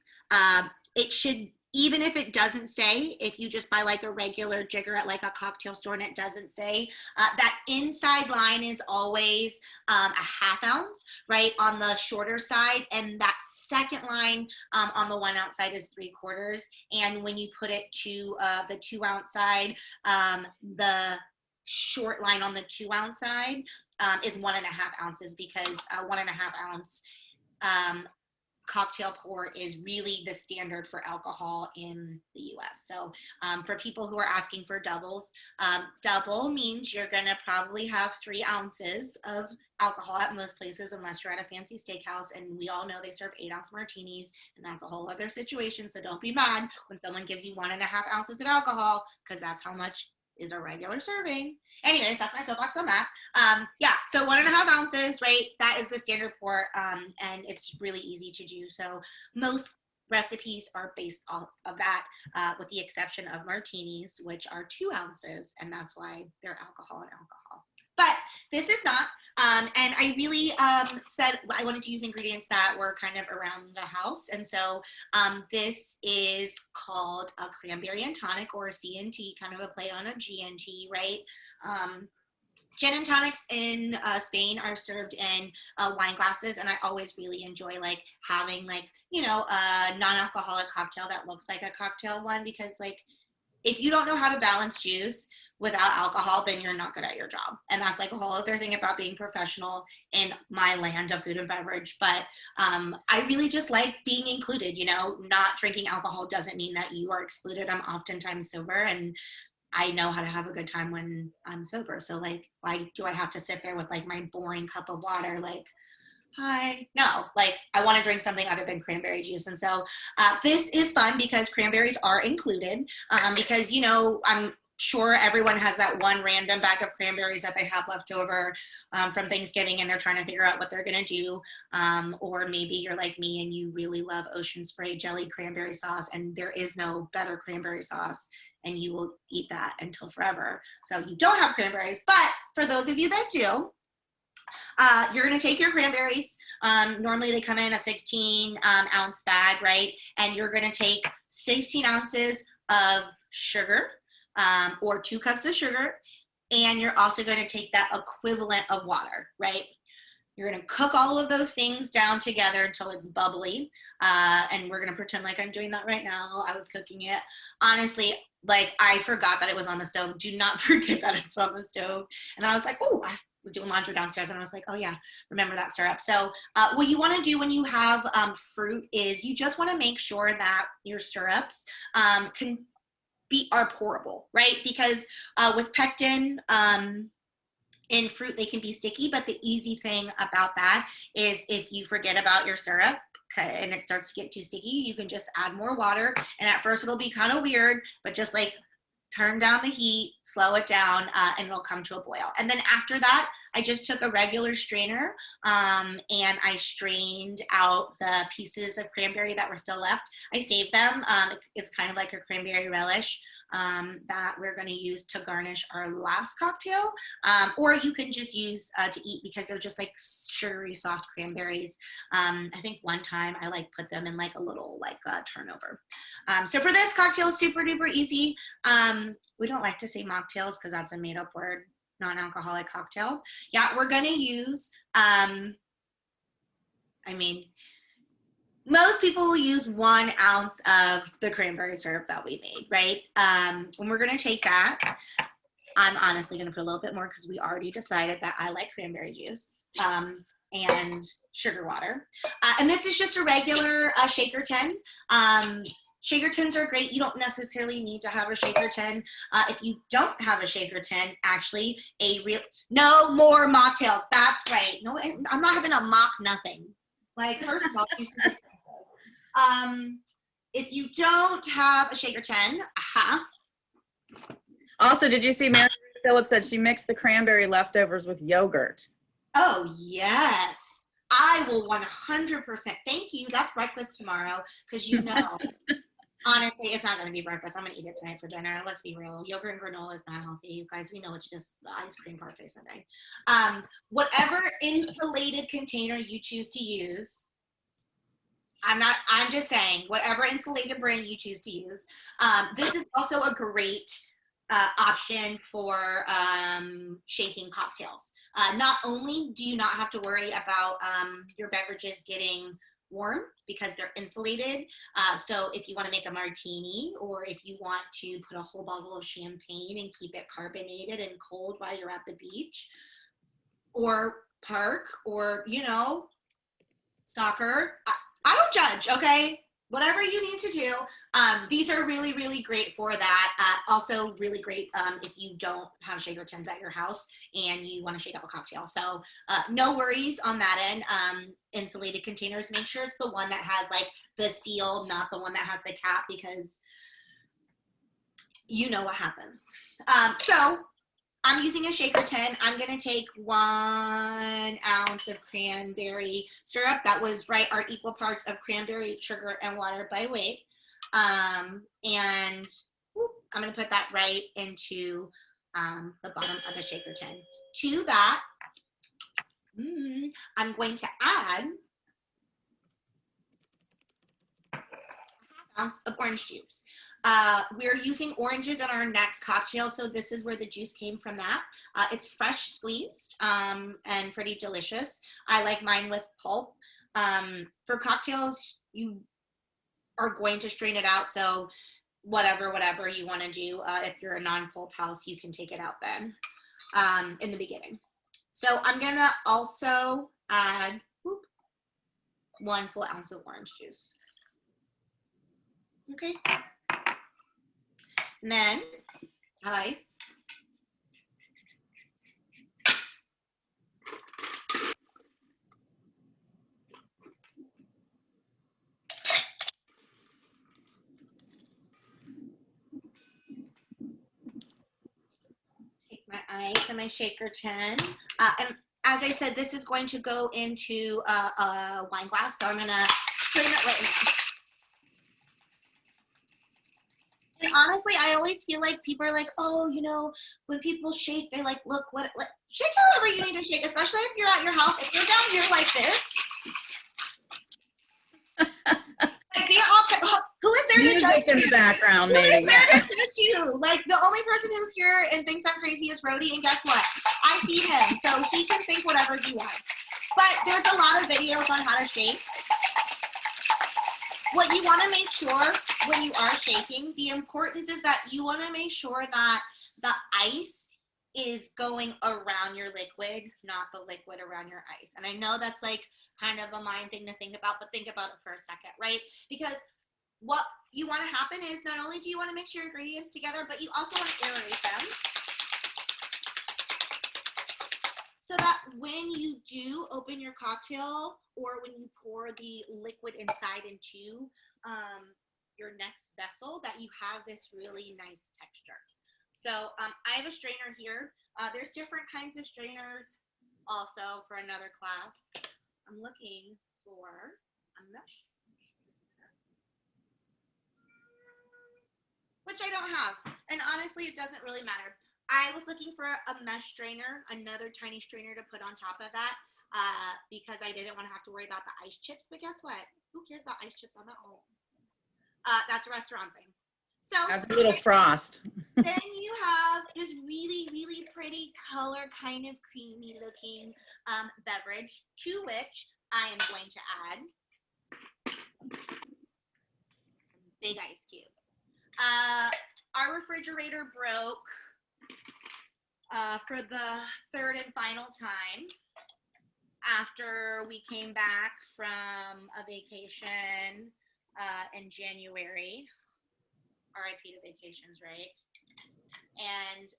It should, even if it doesn't say, if you just buy like a regular jigger at like a cocktail store and it doesn't say, that inside line is always a 1/2 ounce, right, on the shorter side, and that second line on the 1 ounce side is 3/4. And when you put it to the 2 ounce side, the short line on the 2 ounce side is 1.5 ounces, because 1.5 ounce cocktail pour is really the standard for alcohol in the US. So for people who are asking for doubles, double means you're gonna probably have 3 ounces of alcohol at most places, unless you're at a fancy steakhouse, and we all know they serve 8-ounce martinis, and that's a whole other situation. So don't be mad when someone gives you 1.5 ounces of alcohol, because that's how much is a regular serving. Anyways, that's my soapbox on that. Yeah, so 1.5 ounces, right? That is the standard pour, and it's really easy to do. So most recipes are based off of that, with the exception of martinis, which are 2 ounces, and that's why they're alcohol and alcohol. But this is not, and I really said I wanted to use ingredients that were kind of around the house. And so this is called a cranberry and tonic, or a C&T, kind of a play on a G&T, right? Gin and tonics in Spain are served in wine glasses, and I always really enjoy like having like, you know, a non-alcoholic cocktail that looks like a cocktail one, because like if you don't know how to balance juice without alcohol, then you're not good at your job. And that's like a whole other thing about being professional in my land of food and beverage. But I really just like being included, you know. Not drinking alcohol doesn't mean that you are excluded. I'm oftentimes sober, and I know how to have a good time when I'm sober. So like, why do I have to sit there with like my boring cup of water? Like, hi. No, like I want to drink something other than cranberry juice. And so this is fun because cranberries are included, because, you know, I'm sure everyone has that one random bag of cranberries that they have left over from Thanksgiving and they're trying to figure out what they're going to do. Or maybe you're like me and you really love Ocean Spray jelly cranberry sauce and there is no better cranberry sauce and you will eat that until forever. So you don't have cranberries, but for those of you that do, you're going to take your cranberries. Normally they come in a 16 ounce bag, right? And you're going to take 16 ounces of sugar, or 2 cups of sugar. And you're also going to take that equivalent of water, right? You're going to cook all of those things down together until it's bubbly. And we're going to pretend like I'm doing that right now. I was cooking it. Honestly, like I forgot that it was on the stove. Do not forget that it's on the stove. And then I was like, oh, I was doing laundry downstairs and I was like, oh yeah, remember that syrup. So what you want to do when you have fruit is you just want to make sure that your syrups are pourable, right? Because with pectin in fruit, they can be sticky, but the easy thing about that is if you forget about your syrup and it starts to get too sticky, you can just add more water. And at first it'll be kind of weird, but just like turn down the heat, slow it down, and it'll come to a boil. And then after that, I just took a regular strainer and I strained out the pieces of cranberry that were still left. I saved them. It's kind of like a cranberry relish that we're going to use to garnish our last cocktail. Or you can just use to eat because they're just like sugary soft cranberries. I think one time I like put them in like a little like turnover. So for this cocktail, super duper easy. We don't like to say mocktails because that's a made up word, non-alcoholic cocktail. Yeah, we're going to use, most people will use 1 ounce of the cranberry syrup that we made, right? And we're going to take that. I'm honestly going to put a little bit more because we already decided that I like cranberry juice and sugar water. And this is just a regular shaker tin. Shaker tins are great. You don't necessarily need to have a shaker tin. If you don't have a shaker tin, actually, no more mocktails. That's right. No, I'm not having a mock nothing. Like, first of all, this is expensive. If you don't have a shaker tin, Also, did you see Mary Phillips said she mixed the cranberry leftovers with yogurt? Oh, yes. I will 100%. Thank you. That's breakfast tomorrow because you know. Honestly, it's not going to be breakfast. I'm going to eat it tonight for dinner. Let's be real. Yogurt and granola is not healthy. You guys, we know it's just the ice cream parfait Sunday. Whatever insulated container you choose to use, I'm just saying, whatever insulated brand you choose to use. This is also a great option for shaking cocktails. Not only do you not have to worry about your beverages getting warm because they're insulated. So if you want to make a martini or if you want to put a whole bottle of champagne and keep it carbonated and cold while you're at the beach or park or, you know, soccer, I don't judge, okay? Whatever you need to do. These are really, really great for that. Also really great if you don't have shaker tins at your house and you want to shake up a cocktail. So no worries on that end. Insulated containers, make sure it's the one that has like the seal, not the one that has the cap because you know what happens. So I'm using a shaker tin. I'm going to take 1 ounce of cranberry syrup. That was right, our equal parts of cranberry, sugar, and water by weight. And whoop, I'm going to put that right into the bottom of the shaker tin. To that, I'm going to add a 1/2 ounce of orange juice. We're using oranges in our next cocktail, so this is where the juice came from that. It's fresh squeezed and pretty delicious. I like mine with pulp. For cocktails, you are going to strain it out, so whatever you want to do. If you're a non-pulp house, you can take it out then in the beginning. So I'm going to also add 1 full ounce of orange juice. Okay. And then ice. ice in my shaker tin. And as I said, this is going to go into a wine glass, so I'm gonna strain it right now. And honestly, I always feel like people are like, oh, you know, when people shake, they're like, look, what, like, shake however you need to shake, especially if you're at your house. If you're down here like this, like, who is there to Music judge in you? the background, Who is maybe. there to judge you? Like, the only person who's here and thinks I'm crazy is Rhodey, and guess what? I feed him, so he can think whatever he wants. But there's a lot of videos on how to shake. What you want to make sure when you are shaking, the importance is that you want to make sure that the ice is going around your liquid, not the liquid around your ice. And I know that's like kind of a mind thing to think about, but think about it for a second, right? Because what you want to happen is not only do you want to mix your ingredients together, but you also want to aerate them. So that when you do open your cocktail or when you pour the liquid inside into your next vessel, that you have this really nice texture. So I have a strainer here. There's different kinds of strainers also for another class. I'm looking for a mesh, which I don't have. And honestly, it doesn't really matter. I was looking for a mesh strainer, another tiny strainer to put on top of that because I didn't want to have to worry about the ice chips. But guess what? Who cares about ice chips on their own? That's a restaurant thing. So That's a little frost. then you have this really, really pretty color, kind of creamy looking beverage, to which I am going to add some big ice cubes. Our refrigerator broke for the third and final time after we came back from a vacation in January. RIP to vacations, right? And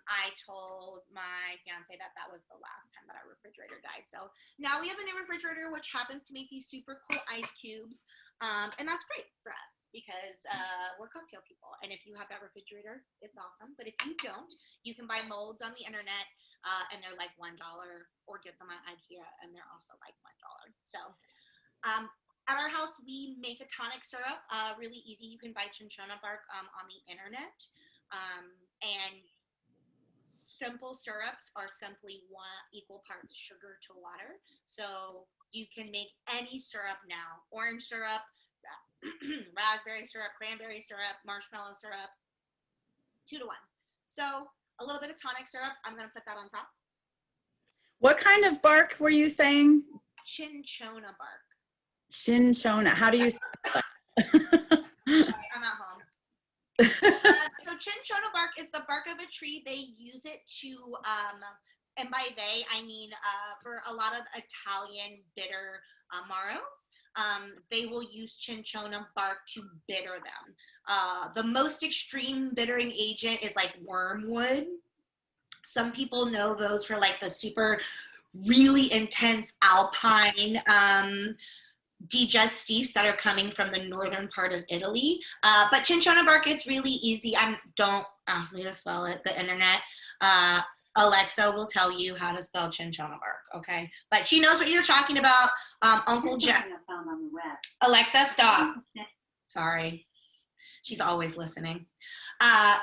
I told my fiance that that was the last time that our refrigerator died. So now we have a new refrigerator, which happens to make these super cool ice cubes. And that's great for us because we're cocktail people. And if you have that refrigerator, it's awesome. But if you don't, you can buy molds on the internet and they're like $1, or get them at IKEA and they're also like $1. So at our house, we make a tonic syrup, really easy. You can buy cinchona bark on the internet. And simple syrups are simply equal parts sugar to water. So you can make any syrup now. Orange syrup, raspberry syrup, cranberry syrup, marshmallow syrup, 2 to 1. So a little bit of tonic syrup. I'm going to put that on top. What kind of bark were you saying? Cinchona bark. Cinchona. How do you say that? Sorry, I'm at home. So cinchona bark is the bark of a tree. They use it to, and by they, I mean for a lot of Italian bitter amaros, they will use cinchona bark to bitter them. The most extreme bittering agent is like wormwood. Some people know those for like the super, really intense alpine digestifs that are coming from the northern part of Italy. But cinchona bark, it's really easy. Don't ask me to spell it, the internet. Alexa will tell you how to spell cinchona bark, okay? But she knows what you're talking about. Uncle Jeff. Alexa, stop. Sorry. She's always listening.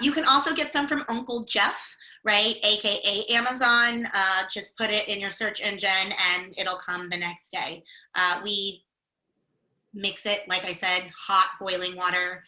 You can also get some from Uncle Jeff, right? AKA Amazon. Just put it in your search engine and it'll come the next day. We mix it, like I said, hot boiling water,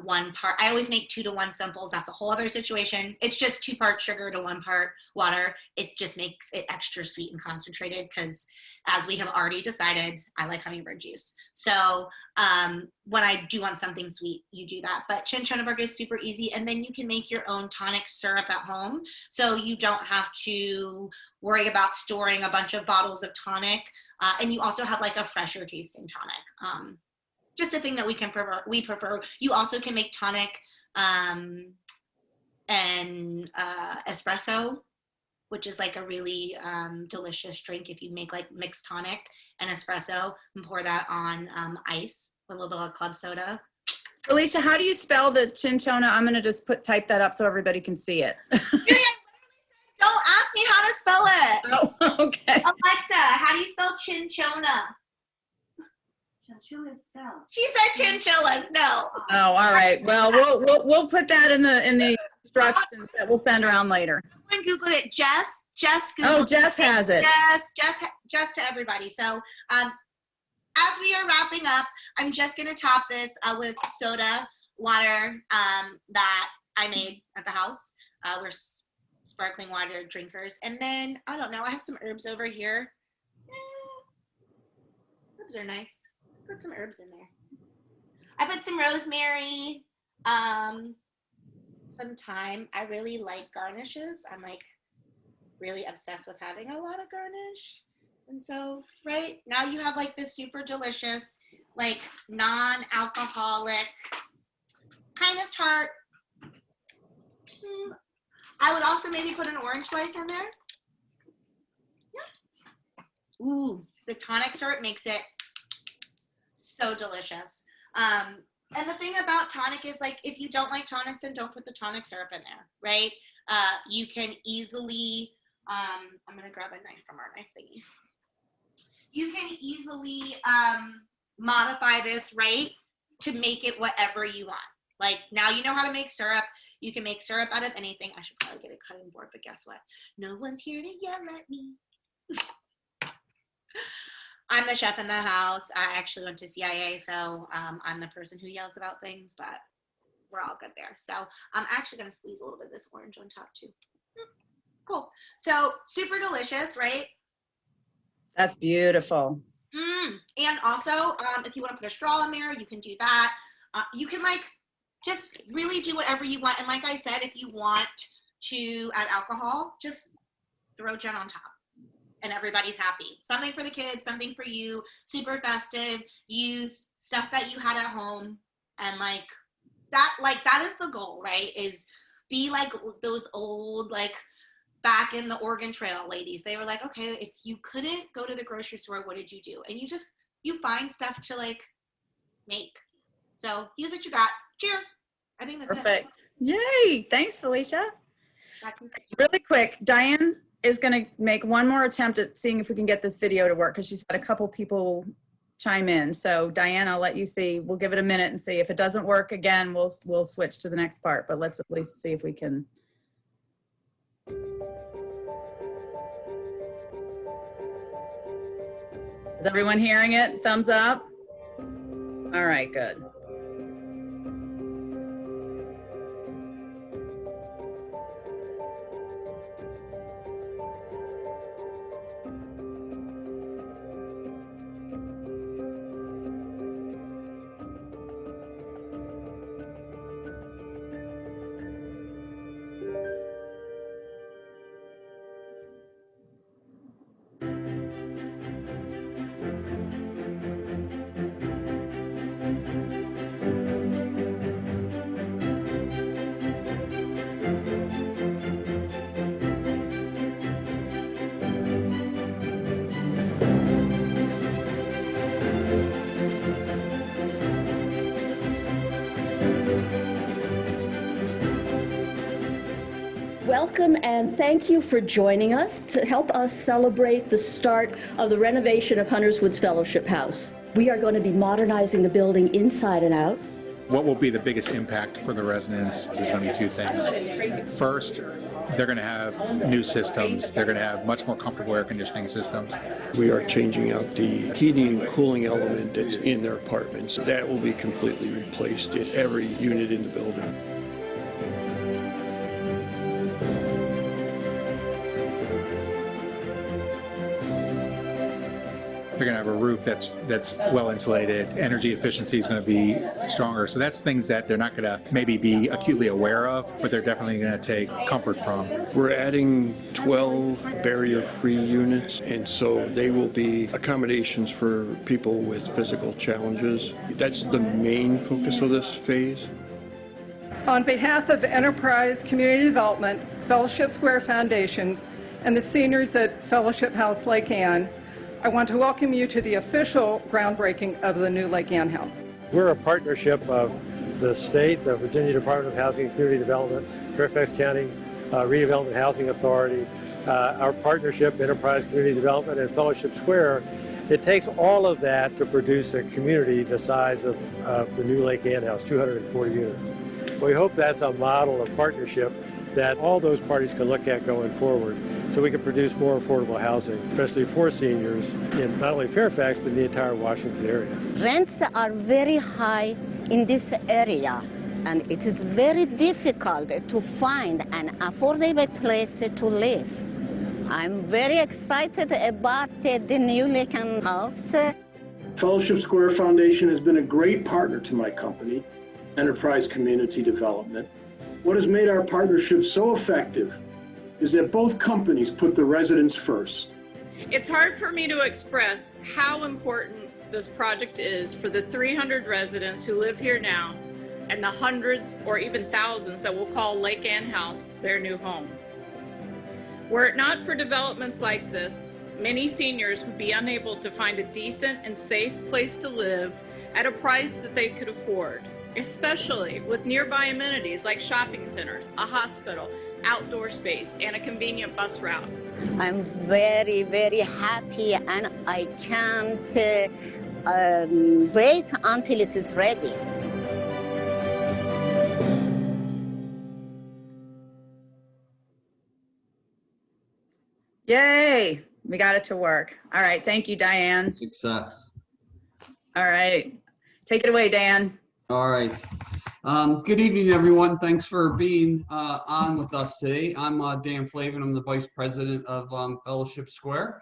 1 part. I always make 2 to 1 simples. That's a whole other situation. It's just 2 parts sugar to 1 part water. It just makes it extra sweet and concentrated because, as we have already decided, I like hummingbird juice. So when I do want something sweet, you do that. But cinchona bark is super easy, and then you can make your own tonic syrup at home. So you don't have to worry about storing a bunch of bottles of tonic. And you also have like a fresher tasting tonic. Just a thing that we prefer. You also can make tonic and espresso, which is like a really delicious drink if you make like mixed tonic and espresso and pour that on ice with a little bit of club soda. Alicia, how do you spell the cinchona? I'm going to just type that up so everybody can see it. Judy, I literally said spell it. Oh, okay. Alexa, how do you spell chinchona? She said chinchillas. No. Oh, all right. Well, we'll put that in the instructions that we'll send around later. Someone Googled it. Jess Googled Oh, Jess has it. Jess to everybody. So, as we are wrapping up, I'm just gonna top this with soda water that I made at the house. We're sparkling water drinkers, and then I don't know. I have some herbs over here. Herbs are nice. Put some herbs in there. I put some rosemary, some thyme. I really like garnishes. I'm like really obsessed with having a lot of garnish. And so, right now you have like this super delicious, like non-alcoholic kind of tart. I would also maybe put an orange slice in there. Yeah. Ooh, the tonic syrup makes it so delicious. And the thing about tonic is, like, if you don't like tonic, then don't put the tonic syrup in there, right? You can easily, I'm gonna grab a knife from our knife thingy. You can easily modify this, right, to make it whatever you want. Like, now you know how to make syrup. You can make syrup out of anything. I should probably get a cutting board, but guess what? No one's here to yell at me. I'm the chef in the house. I actually went to CIA, so I'm the person who yells about things, but we're all good there. So I'm actually going to squeeze a little bit of this orange on top too. Cool. So super delicious, right? That's beautiful. And also, if you want to put a straw in there, you can do that. You can like just really do whatever you want. And like I said, if you want to add alcohol, just throw gin on top. And everybody's happy. Something for the kids, something for you, super festive. Use stuff that you had at home, and like that is the goal, right? Is be like those old, like back in the Oregon Trail ladies. They were like, okay, if you couldn't go to the grocery store, what did you do? And you find stuff to like make. So use what you got. Cheers. I think that's Perfect. Yay. Thanks, Felicia. Really quick, Diane is going to make one more attempt at seeing if we can get this video to work, because she's had a couple people chime in. So Diane, I'll let you see. We'll give it a minute and see. If it doesn't work again, we'll switch to the next part, but let's at least see if we can. Is everyone hearing it? Thumbs up? All right, good. Welcome and thank you for joining us to help us celebrate the start of the renovation of Hunters Woods Fellowship House. We are going to be modernizing the building inside and out. What will be the biggest impact for the residents is going to be two things. First, they're going to have new systems. They're going to have much more comfortable air conditioning systems. We are changing out the heating and cooling element that's in their apartments. That will be completely replaced in every unit in the building. They're going to have a roof that's well insulated. Energy efficiency is going to be stronger. So that's things that they're not going to maybe be acutely aware of, but they're definitely going to take comfort from. We're adding 12 barrier-free units, and so they will be accommodations for people with physical challenges. That's the main focus of this phase. On behalf of Enterprise Community Development, Fellowship Square Foundations, and the seniors at Fellowship House Lake Ann, I want to welcome you to the official groundbreaking of the new Lake Ann House. We're a partnership of the state, the Virginia Department of Housing and Community Development, Fairfax County Redevelopment Housing Authority, our partnership, Enterprise Community Development and Fellowship Square, it takes all of that to produce a community the size of the new Lake Ann House, 240 units. We hope that's a model of partnership that all those parties can look at going forward, so we can produce more affordable housing, especially for seniors in not only Fairfax, but the entire Washington area. Rents are very high in this area, and it is very difficult to find an affordable place to live. I'm very excited about the new Lake Ann House. Fellowship Square Foundation has been a great partner to my company, Enterprise Community Development. What has made our partnership so effective is that both companies put the residents first. It's hard for me to express how important this project is for the 300 residents who live here now and the hundreds or even thousands that will call Lake Ann House their new home. Were it not for developments like this, many seniors would be unable to find a decent and safe place to live at a price that they could afford, especially with nearby amenities like shopping centers, a hospital, outdoor space, and a convenient bus route. I'm very, very happy, and I can't wait until it is ready. Yay, we got it to work. All right, thank you, Diane. Success. All right, take it away, Dan. All right. Good evening, everyone. Thanks for being on with us today. I'm Dan Flavin. I'm the Vice President of Fellowship Square.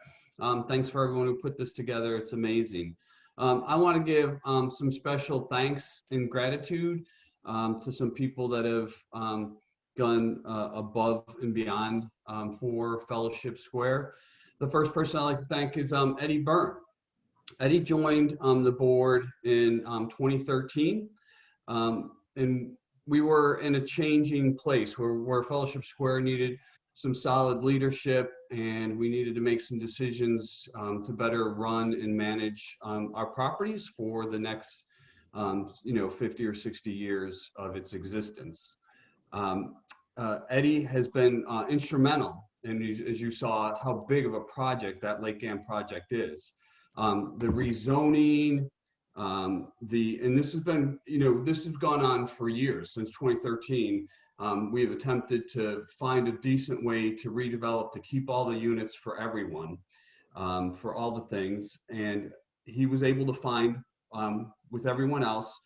Thanks for everyone who put this together. It's amazing. I want to give some special thanks and gratitude to some people that have gone above and beyond for Fellowship Square. The first person I'd like to thank is Eddie Byrne. Eddie joined the board in 2013, and we were in a changing place where Fellowship Square needed some solid leadership, and we needed to make some decisions to better run and manage our properties for the next 50 or 60 years of its existence. Eddie has been instrumental, and as you saw, how big of a project that Lake Ann project is. The rezoning, and this has been, this has gone on for years, since 2013. We have attempted to find a decent way to redevelop, to keep all the units for everyone, for all the things. And he was able to find, with everyone else,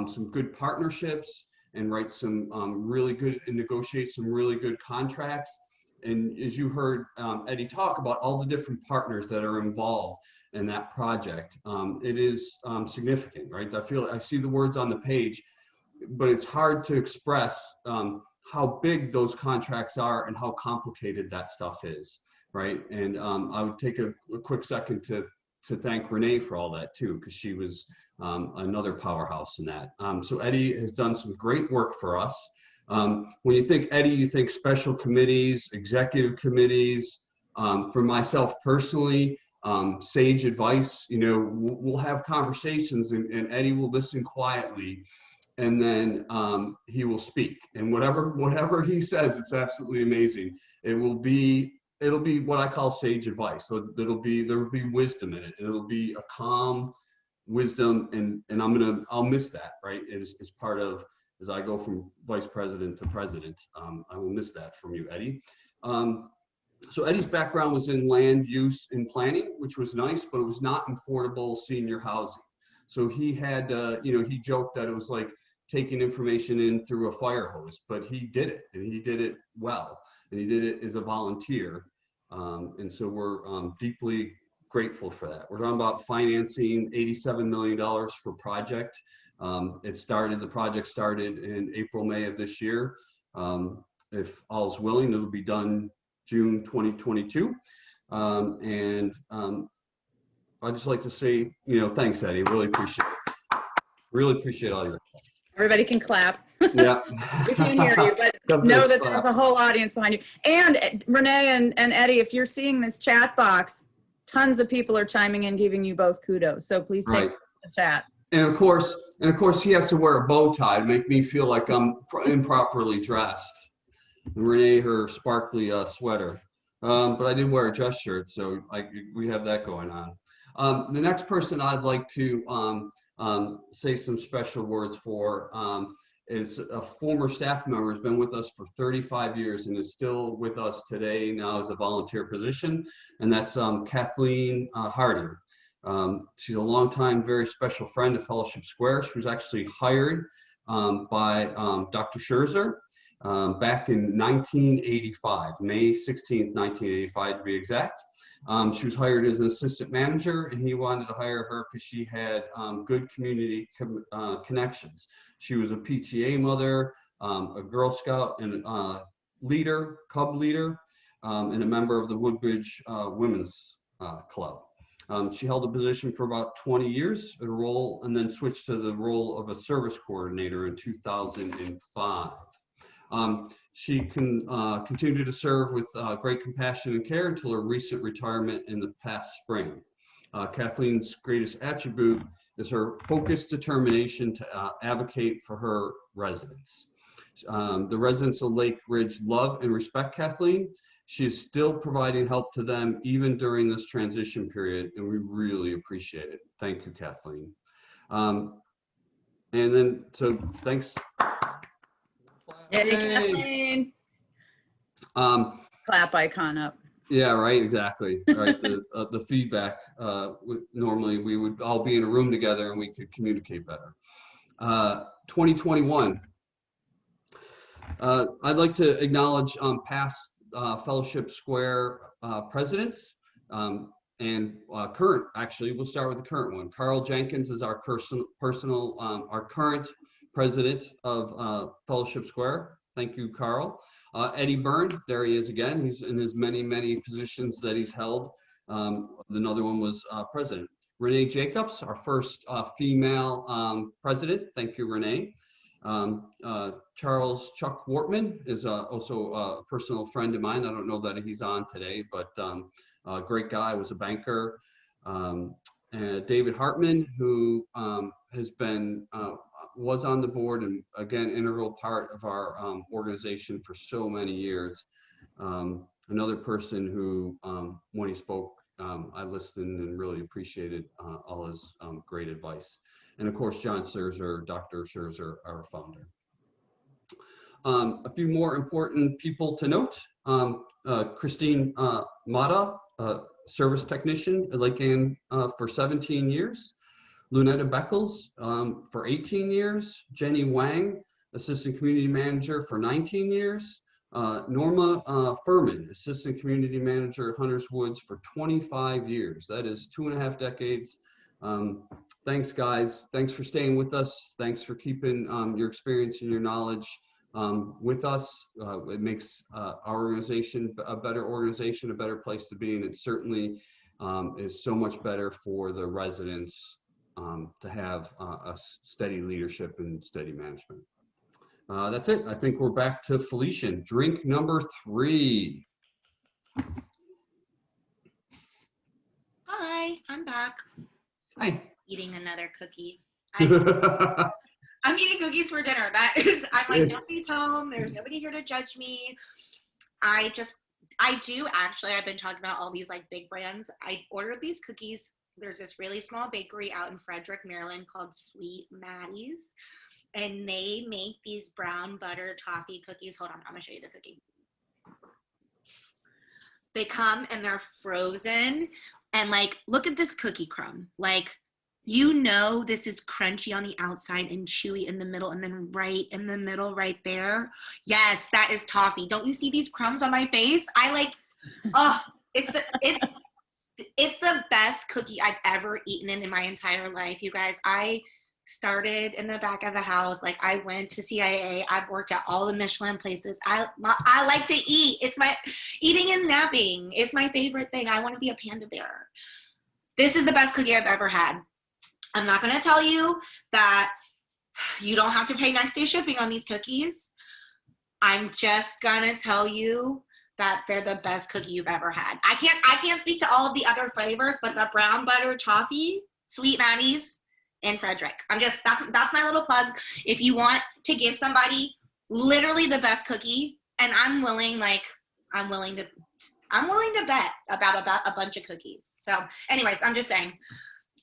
some good partnerships and write some really good, and negotiate some really good contracts. And as you heard Eddie talk about all the different partners that are involved in that project, it is significant, right? I see the words on the page, but it's hard to express how big those contracts are and how complicated that stuff is, right? And I would take a quick second to thank Renee for all that too, because she was another powerhouse in that. So Eddie has done some great work for us. When you think Eddie, you think special committees, executive committees. For myself personally, sage advice. We'll have conversations, and Eddie will listen quietly, and then he will speak. And whatever he says, it's absolutely amazing. It'll be what I call sage advice. So there will be wisdom in it. It'll be a calm wisdom, and I'll miss that, right? As part of, as I go from vice president to president, I will miss that from you, Eddie. So Eddie's background was in land use and planning, which was nice, but it was not affordable senior housing. So he had, he joked that it was like taking information in through a fire hose, but he did it, and he did it well, and he did it as a volunteer. And so we're deeply grateful for that. We're talking about financing $87 million for project. The project started in April, May of this year. If all's willing, it'll be done June 2022. I'd just like to say, thanks, Eddie. Really appreciate it. Really appreciate all your help. Everybody can clap. Yeah. We can't hear you, but know that there's a whole audience behind you. And Renee and Eddie, if you're seeing this chat box, tons of people are chiming in, giving you both kudos. So please take the chat. And of course, he has to wear a bow tie to make me feel like I'm improperly dressed. And Renee, her sparkly sweater. but I did wear a dress shirt, so we have that going on. The next person I'd like to say some special words for is a former staff member, has been with us for 35 years and is still with us today now as a volunteer position, and that's Kathleen Harding. She's a longtime, very special friend of Fellowship Square. She was actually hired by Dr. Scherzer back in 1985, May 16th, 1985 to be exact. She was hired as an assistant manager, and he wanted to hire her because she had good community connections. She was a PTA mother, a Girl Scout and leader, Cub leader, and a member of the Woodbridge Women's Club. She held a position for about 20 years, a role, and then switched to the role of a service coordinator in 2005. She continued to serve with great compassion and care until her recent retirement in the past spring. Kathleen's greatest attribute is her focused determination to advocate for her residents. The residents of Lake Ridge love and respect Kathleen. She is still providing help to them even during this transition period, and we really appreciate it. Thank you, Kathleen. And then, so thanks. Yay, Kathleen. Clap icon up. Yeah, right, exactly. Right, the feedback. Normally, we would all be in a room together and we could communicate better. 2021. I'd like to acknowledge past Fellowship Square presidents and current. Actually, we'll start with the current one. Carl Jenkins is our our current president of Fellowship Square. Thank you, Carl. Eddie Byrne, there he is again. He's in his many positions that he's held. Another one was president. Renee Jacobs, our first female president. Thank you, Renee. Charles Chuck Wortman is also a personal friend of mine. I don't know that he's on today, but a great guy, was a banker. And David Hartman, who has been was on the board and again integral part of our organization for so many years. Another person who when he spoke I listened and really appreciated all his great advice. And of course John Scherzer, Dr. Scherzer, our founder. A few more important people to note. Christine Mata, service technician at Lake Ann for 17 years. Lunetta Beckles for 18 years, Jenny Wang, Assistant Community Manager for 19 years, Norma Furman, Assistant Community Manager at Hunters Woods for 25 years. That is 2.5 decades. Thanks, guys. Thanks for staying with us. Thanks for keeping your experience and your knowledge with us. It makes our organization a better organization, a better place to be, and it certainly is so much better for the residents to have a steady leadership and steady management. That's it. I think we're back to Felician. Drink number 3. Hi, I'm back. Hi. Eating another cookie. I'm eating cookies for dinner. I'm like, nobody's home. There's nobody here to judge me. I've been talking about all these like big brands. I ordered these cookies. There's this really small bakery out in Frederick, Maryland called Sweet Maddie's. And they make these brown butter toffee cookies. Hold on, I'm gonna show you the cookie. They come and they're frozen. And like, look at this cookie crumb. Like, you know, this is crunchy on the outside and chewy in the middle, and then right in the middle right there. Yes, that is toffee. Don't you see these crumbs on my face? It's the best cookie I've ever eaten in my entire life, you guys. I started in the back of the house. Like, I went to CIA. I've worked at all the Michelin places. I like to eat. It's my eating and napping. It's my favorite thing. I want to be a panda bear. This is the best cookie I've ever had. I'm not going to tell you that you don't have to pay next day shipping on these cookies. I'm just going to tell you that they're the best cookie you've ever had. I can't speak to all of the other flavors, but the brown butter toffee, Sweet Maddie's in Frederick. That's my little plug. If you want to give somebody literally the best cookie, and I'm willing to I'm willing to bet about a bunch of cookies. So anyways, I'm just saying,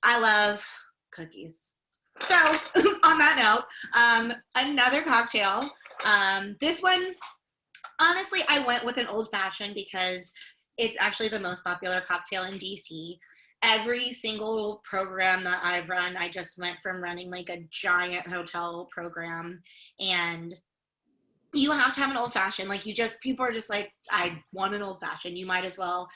I love cookies. So on that note, another cocktail. This one, honestly, I went with an old fashioned because it's actually the most popular cocktail in DC. Every single program that I've run, I just went from running like a giant hotel program, and you have to have an old fashioned. Like people are just like, I want an old fashioned. You might as well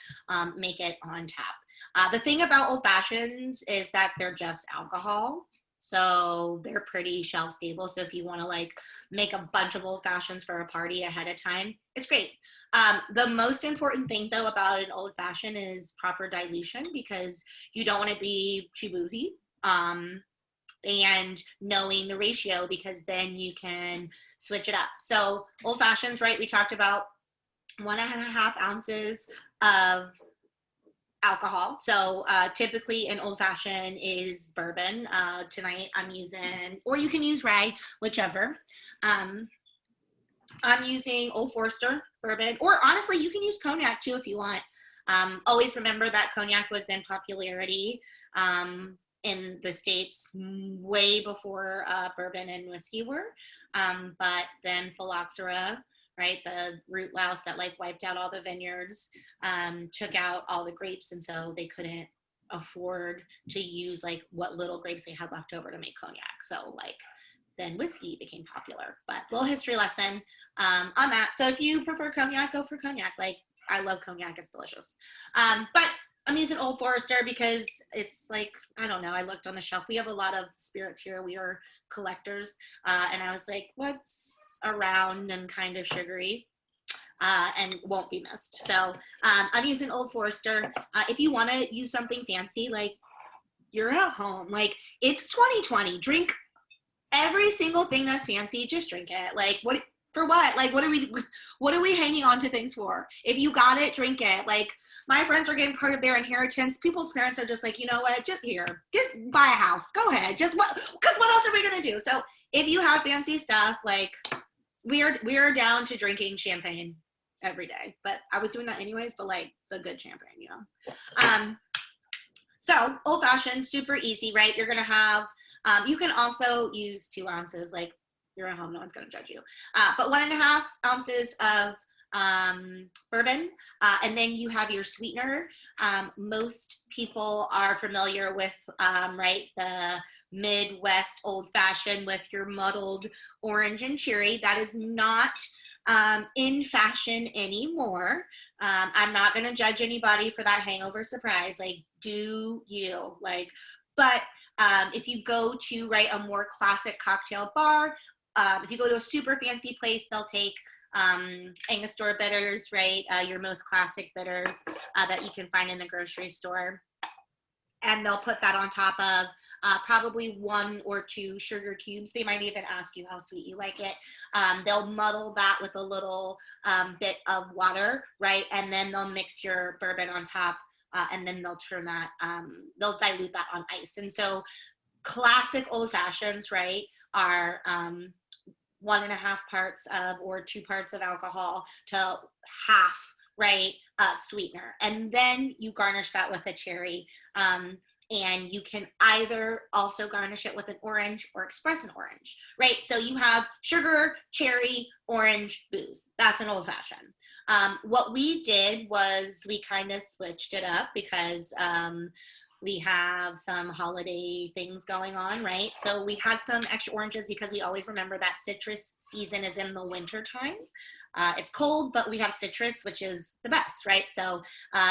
make it on tap. The thing about old fashions is that they're just alcohol. So they're pretty shelf stable. So if you want to like make a bunch of old fashions for a party ahead of time, it's great. The most important thing though about an old fashioned is proper dilution, because you don't want to be too boozy. And knowing the ratio, because then you can switch it up. So old fashions, right? We talked about 1.5 ounces of alcohol. So typically an old fashioned is bourbon. Tonight I'm using, or you can use rye, whichever. I'm using Old Forester bourbon, or honestly, you can use cognac too if you want. Always remember that cognac was in popularity in the States way before bourbon and whiskey were. But then phylloxera, right, the root louse that like wiped out all the vineyards, took out all the grapes, and so they couldn't afford to use like what little grapes they had left over to make cognac. So like then whiskey became popular. But little history lesson on that. So if you prefer cognac, go for cognac. Like I love cognac, it's delicious. But I'm using Old Forester because it's like, I don't know, I looked on the shelf. We have a lot of spirits here. We are collectors. And I was like, what's around and kind of sugary and won't be missed? So I'm using Old Forester. If you want to use something fancy, like you're at home, like it's 2020, drink every single thing that's fancy, just drink it. Like what? For what? Like, what are we hanging on to things for? If you got it, drink it. Like, my friends are getting part of their inheritance. People's parents are just like, you know what? Just buy a house. Go ahead. Because what else are we going to do? So if you have fancy stuff, like, we are down to drinking champagne every day. But I was doing that anyways, but like the good champagne, you know? So old fashioned, super easy, right? You're going to have, you can also use 2 ounces, like, you're at home, no one's going to judge you. But 1.5 ounces of bourbon, and then you have your sweetener. Most people are familiar with, right, the Midwest old fashioned with your muddled orange and cherry. That is not in fashion anymore. I'm not going to judge anybody for that hangover surprise. Like, do you? Like, but if you go to, right, a more classic cocktail bar, if you go to a super fancy place, they'll take Angostura bitters, right? Your most classic bitters that you can find in the grocery store. And they'll put that on top of probably 1 or 2 sugar cubes. They might even ask you how sweet you like it. They'll muddle that with a little bit of water, right? And then they'll mix your bourbon on top, and then they'll turn that, they'll dilute that on ice. And so classic old fashions, right, are 1.5 parts of, or 2 parts of alcohol to half, right, sweetener. And then you garnish that with a cherry. And you can either also garnish it with an orange or express an orange, right? So you have sugar, cherry, orange, booze. That's an old fashioned. What we did was we kind of switched it up because we have some holiday things going on, right? So we had some extra oranges because we always remember that citrus season is in the winter time. It's cold, but we have citrus, which is the best, right? So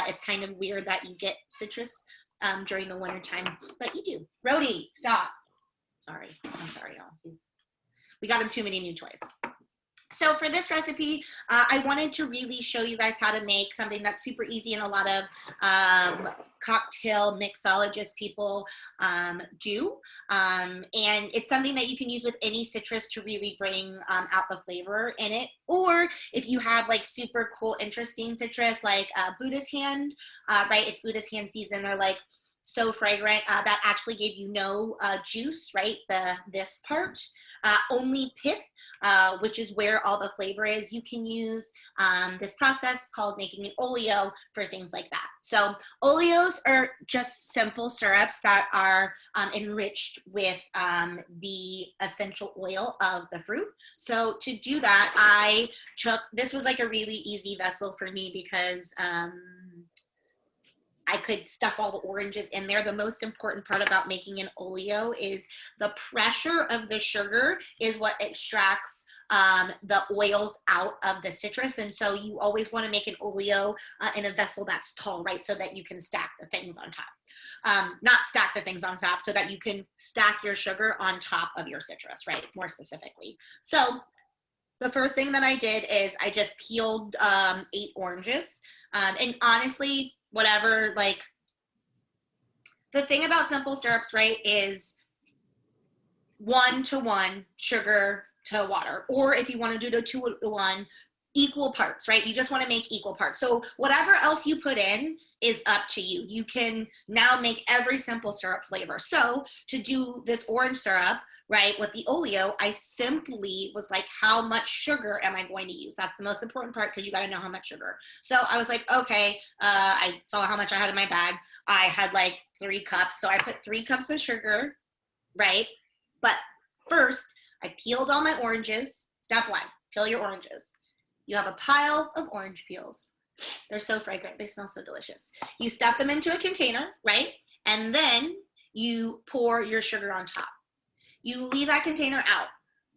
it's kind of weird that you get citrus during the winter time, but you do. Rhodey, stop. Sorry, I'm sorry, y'all. We got him too many new toys. So for this recipe, I wanted to really show you guys how to make something that's super easy and a lot of cocktail mixologist people do. And it's something that you can use with any citrus to really bring out the flavor in it. Or if you have like super cool, interesting citrus like Buddha's hand, right? It's Buddha's hand season. They're like so fragrant. That actually gave you no juice, right? This part, only pith, which is where all the flavor is. You can use this process called making an oleo for things like that. So oleos are just simple syrups that are enriched with the essential oil of the fruit. So to do that, I took, this was like a really easy vessel for me because I could stuff all the oranges in there. The most important part about making an oleo is the pressure of the sugar is what extracts the oils out of the citrus. And so you always want to make an oleo in a vessel that's tall, right? So that you can stack the things on top. Not stack the things on top, so that you can stack your sugar on top of your citrus, right? More specifically. So the first thing that I did is I just peeled 8 oranges. And honestly, whatever, like, the thing about simple syrups, right, is 1-to-1 sugar to water, or if you want to do the 2-to-1, equal parts, right? You just want to make equal parts. So whatever else you put in is up to you. You can now make every simple syrup flavor. So to do this orange syrup, right, with the oleo, I simply was like, how much sugar am I going to use? That's the most important part, because you got to know how much sugar. So I was like, okay, I saw how much I had in my bag. I had like 3 cups. So I put 3 cups of sugar, right? But first, I peeled all my oranges. Step 1, peel your oranges. You have a pile of orange peels. They're so fragrant. They smell so delicious. You stuff them into a container, right? And then you pour your sugar on top. You leave that container out,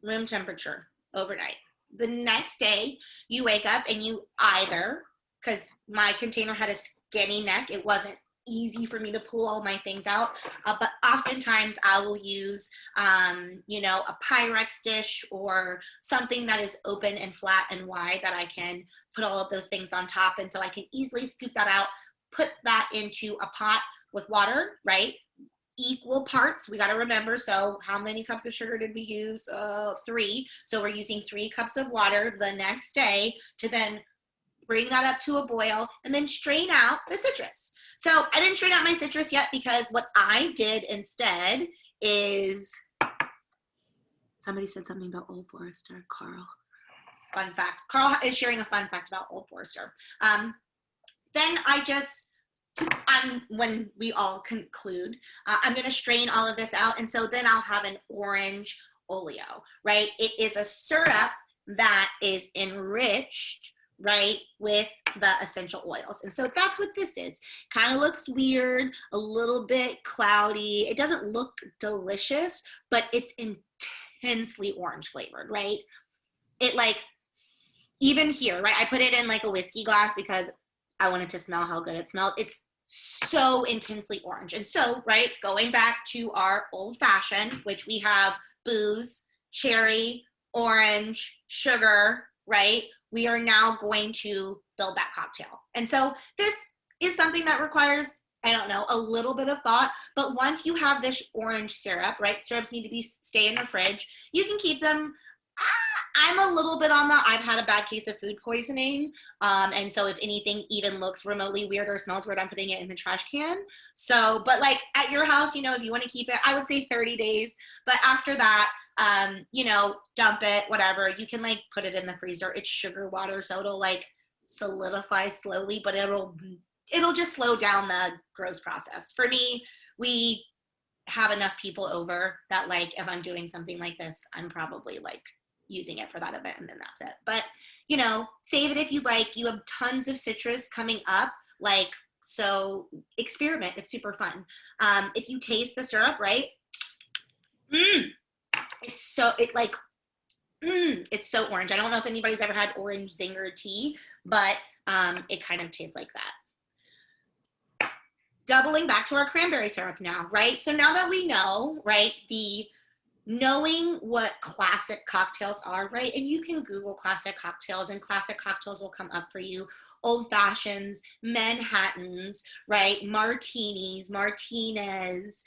room temperature, overnight. The next day, you wake up and you either, because my container had a skinny neck, it wasn't easy for me to pull all my things out, but oftentimes I will use you know, a Pyrex dish or something that is open and flat and wide that I can put all of those things on top. And so I can easily scoop that out, put that into a pot with water, right? Equal parts, we got to remember. So how many cups of sugar did we use? 3. So we're using 3 cups of water the next day to then bring that up to a boil and then strain out the citrus. So I didn't strain out my citrus yet, because what I did instead is, somebody said something about Old Forester, Carl. Fun fact. Carl is sharing a fun fact about Old Forester. Then I just, when we all conclude, I'm going to strain all of this out. And so then I'll have an orange oleo, right? It is a syrup that is enriched, right, with the essential oils. And so that's what this is. Kind of looks weird, a little bit cloudy. It doesn't look delicious, but it's intensely orange flavored, right? It, like, even here, right, I put it in like a whiskey glass because I wanted to smell how good it smelled. It's so intensely orange. And so, right, going back to our old fashioned, which we have booze, cherry, orange, sugar, right? We are now going to build that cocktail. And so this is something that requires, I don't know, a little bit of thought, but once you have this orange syrup, right, syrups need to stay in the fridge. You can keep them, I'm a little bit on that. I've had a bad case of food poisoning. And so if anything even looks remotely weird or smells weird, I'm putting it in the trash can. So, but like at your house, you know, if you want to keep it, I would say 30 days, but after that, you know, dump it, whatever. You can like put it in the freezer. It's sugar water, so it'll like solidify slowly, but it'll just slow down the gross process. For me, we have enough people over that, like, if I'm doing something like this, I'm probably like using it for that event and then that's it. But, you know, save it if you like. You have tons of citrus coming up, like, so experiment. It's super fun. If you taste the syrup, right? It's so, it's so orange. I don't know if anybody's ever had orange zinger tea, but it kind of tastes like that. Doubling back to our cranberry syrup now, right? So now that we know, right, knowing what classic cocktails are, right? And you can Google classic cocktails and classic cocktails will come up for you. Old fashions, Manhattans, right? Martinis, Martinez,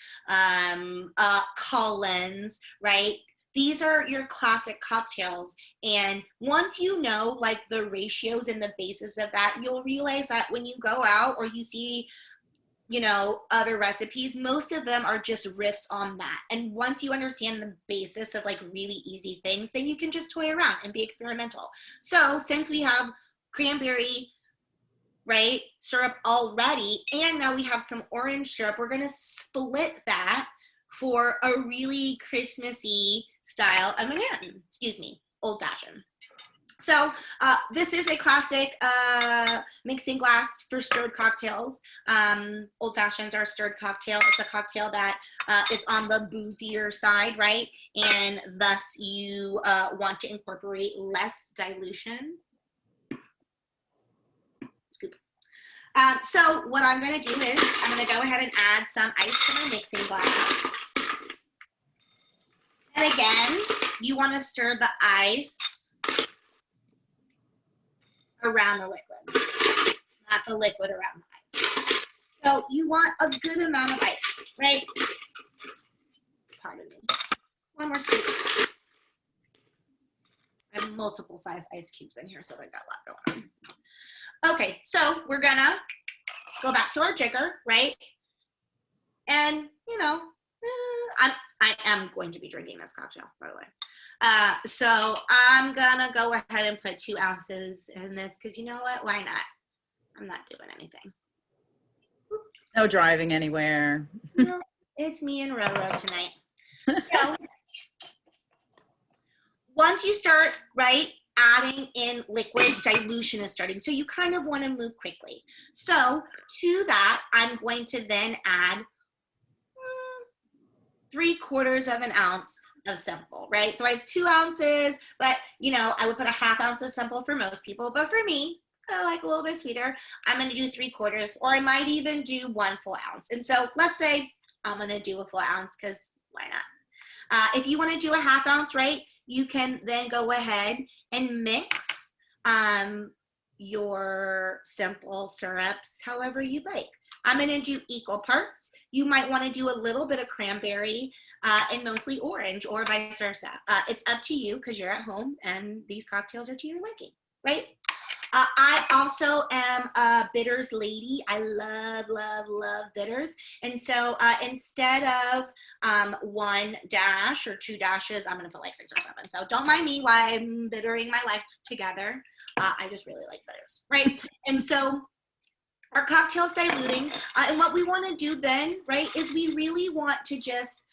Collins, right? These are your classic cocktails. And once you know like the ratios and the basis of that, you'll realize that when you go out or you see you know, other recipes. Most of them are just riffs on that. And once you understand the basis of like really easy things, then you can just toy around and be experimental. So since we have cranberry, right, syrup already, and now we have some orange syrup, we're gonna split that for a really Christmassy style of Manhattan, excuse me, old fashioned. So this is a classic mixing glass for stirred cocktails. Old fashions are a stirred cocktail. It's a cocktail that is on the boozier side, right? And thus you want to incorporate less dilution. Scoop. So what I'm gonna do is I'm gonna go ahead and add some ice to my mixing glass. And again, you wanna stir the ice around the liquid, not the liquid around the ice. So you want a good amount of ice, right? Pardon me. One more scoop. I have multiple size ice cubes in here, so I got a lot going on. Okay, so we're gonna go back to our jigger, right? And you know, I am going to be drinking this cocktail, by the way. So I'm gonna go ahead and put 2 ounces in this because you know what? Why not? I'm not doing anything. No driving anywhere. No, it's me and Roro tonight. So once you start, right, adding in liquid, dilution is starting. So you kind of want to move quickly. So to that, I'm going to then add 3/4 of an ounce of simple, right? So I have 2 ounces, but you know, I would put a 1/2 ounce of simple for most people, but for me, I like a little bit sweeter. I'm gonna do 3/4, or I might even do 1 full ounce. And so let's say I'm gonna do a full ounce because why not? If you wanna do a 1/2 ounce, right, you can then go ahead and mix your simple syrups however you like. I'm gonna do equal parts. You might wanna do a little bit of cranberry and mostly orange, or vice versa. It's up to you because you're at home and these cocktails are to your liking, right? I also am a bitters lady. I love, love, love bitters. And so instead of 1 dash or 2 dashes, I'm gonna put like 6 or 7. So don't mind me while I'm bittering my life together. I just really like bitters, right? And so our cocktail's diluting. And what we wanna do then, right, is we really want to just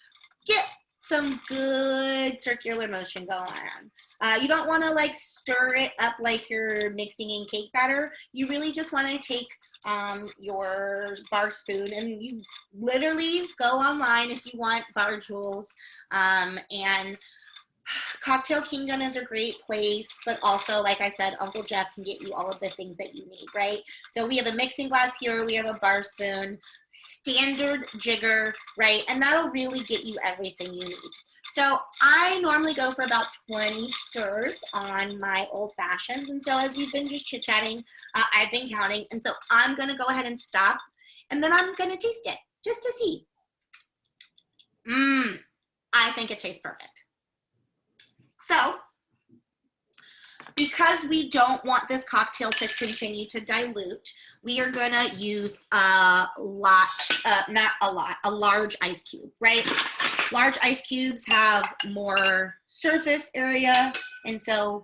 get some good circular motion going on. You don't want to like stir it up like you're mixing in cake batter. You really just want to take your bar spoon and you literally go online if you want bar tools. And Cocktail Kingdom is a great place, but also, like I said, Uncle Jeff can get you all of the things that you need, right? So we have a mixing glass here, we have a bar spoon, standard jigger, right? And that'll really get you everything you need. So I normally go for about 20 stirs on my old fashions. And so as we've been just chit-chatting, I've been counting. And so I'm gonna go ahead and stop, and then I'm gonna taste it just to see. I think it tastes perfect. So, because we don't want this cocktail to continue to dilute, we are gonna use a large ice cube, right? Large ice cubes have more surface area, and so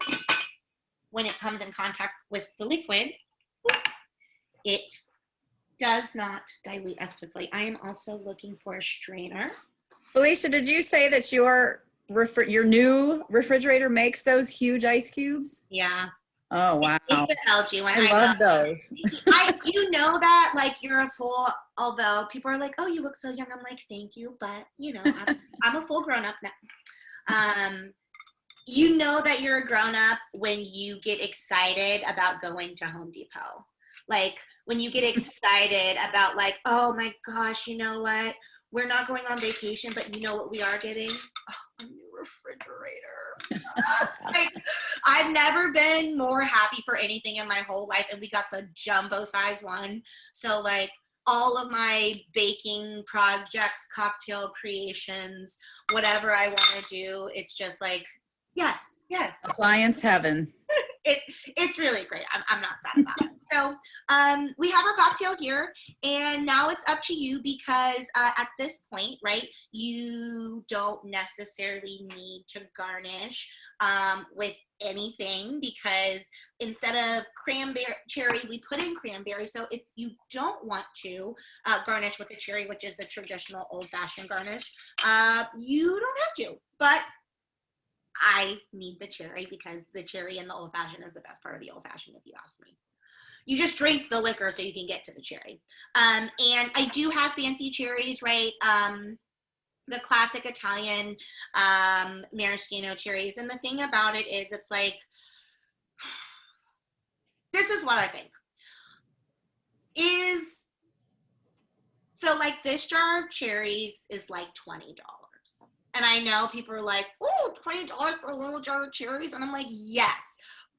when it comes in contact with the liquid, it does not dilute as quickly. I am also looking for a strainer. Felicia, did you say that your new refrigerator makes those huge ice cubes? Yeah. Oh, wow. It's an LG one. I love those. You know that, like, you're a full, although people are like, oh, you look so young. I'm like, thank you. But, you know, I'm a full grown up now. You know that you're a grown up when you get excited about going to Home Depot. Like, when you get excited about, like, oh my gosh, you know what? We're not going on vacation, but you know what we are getting? Oh, a new refrigerator. Like, I've never been more happy for anything in my whole life, and we got the jumbo size one. So like all of my baking projects, cocktail creations, whatever I want to do, it's just like Yes, yes. Appliance heaven. It's really great. I'm not sad about it. So we have our cocktail here, and now it's up to you because at this point, right, you don't necessarily need to garnish with anything, because instead of cranberry cherry, we put in cranberry. So if you don't want to garnish with the cherry, which is the traditional old-fashioned garnish, you don't have to. But I need the cherry because the cherry in the old fashioned is the best part of the old fashioned, if you ask me. You just drink the liquor so you can get to the cherry. And I do have fancy cherries, right? The classic Italian maraschino cherries. And the thing about it is, it's like, this is what I think. So like this jar of cherries is like $20. And I know people are like, oh, $20 for a little jar of cherries. And I'm like, yes.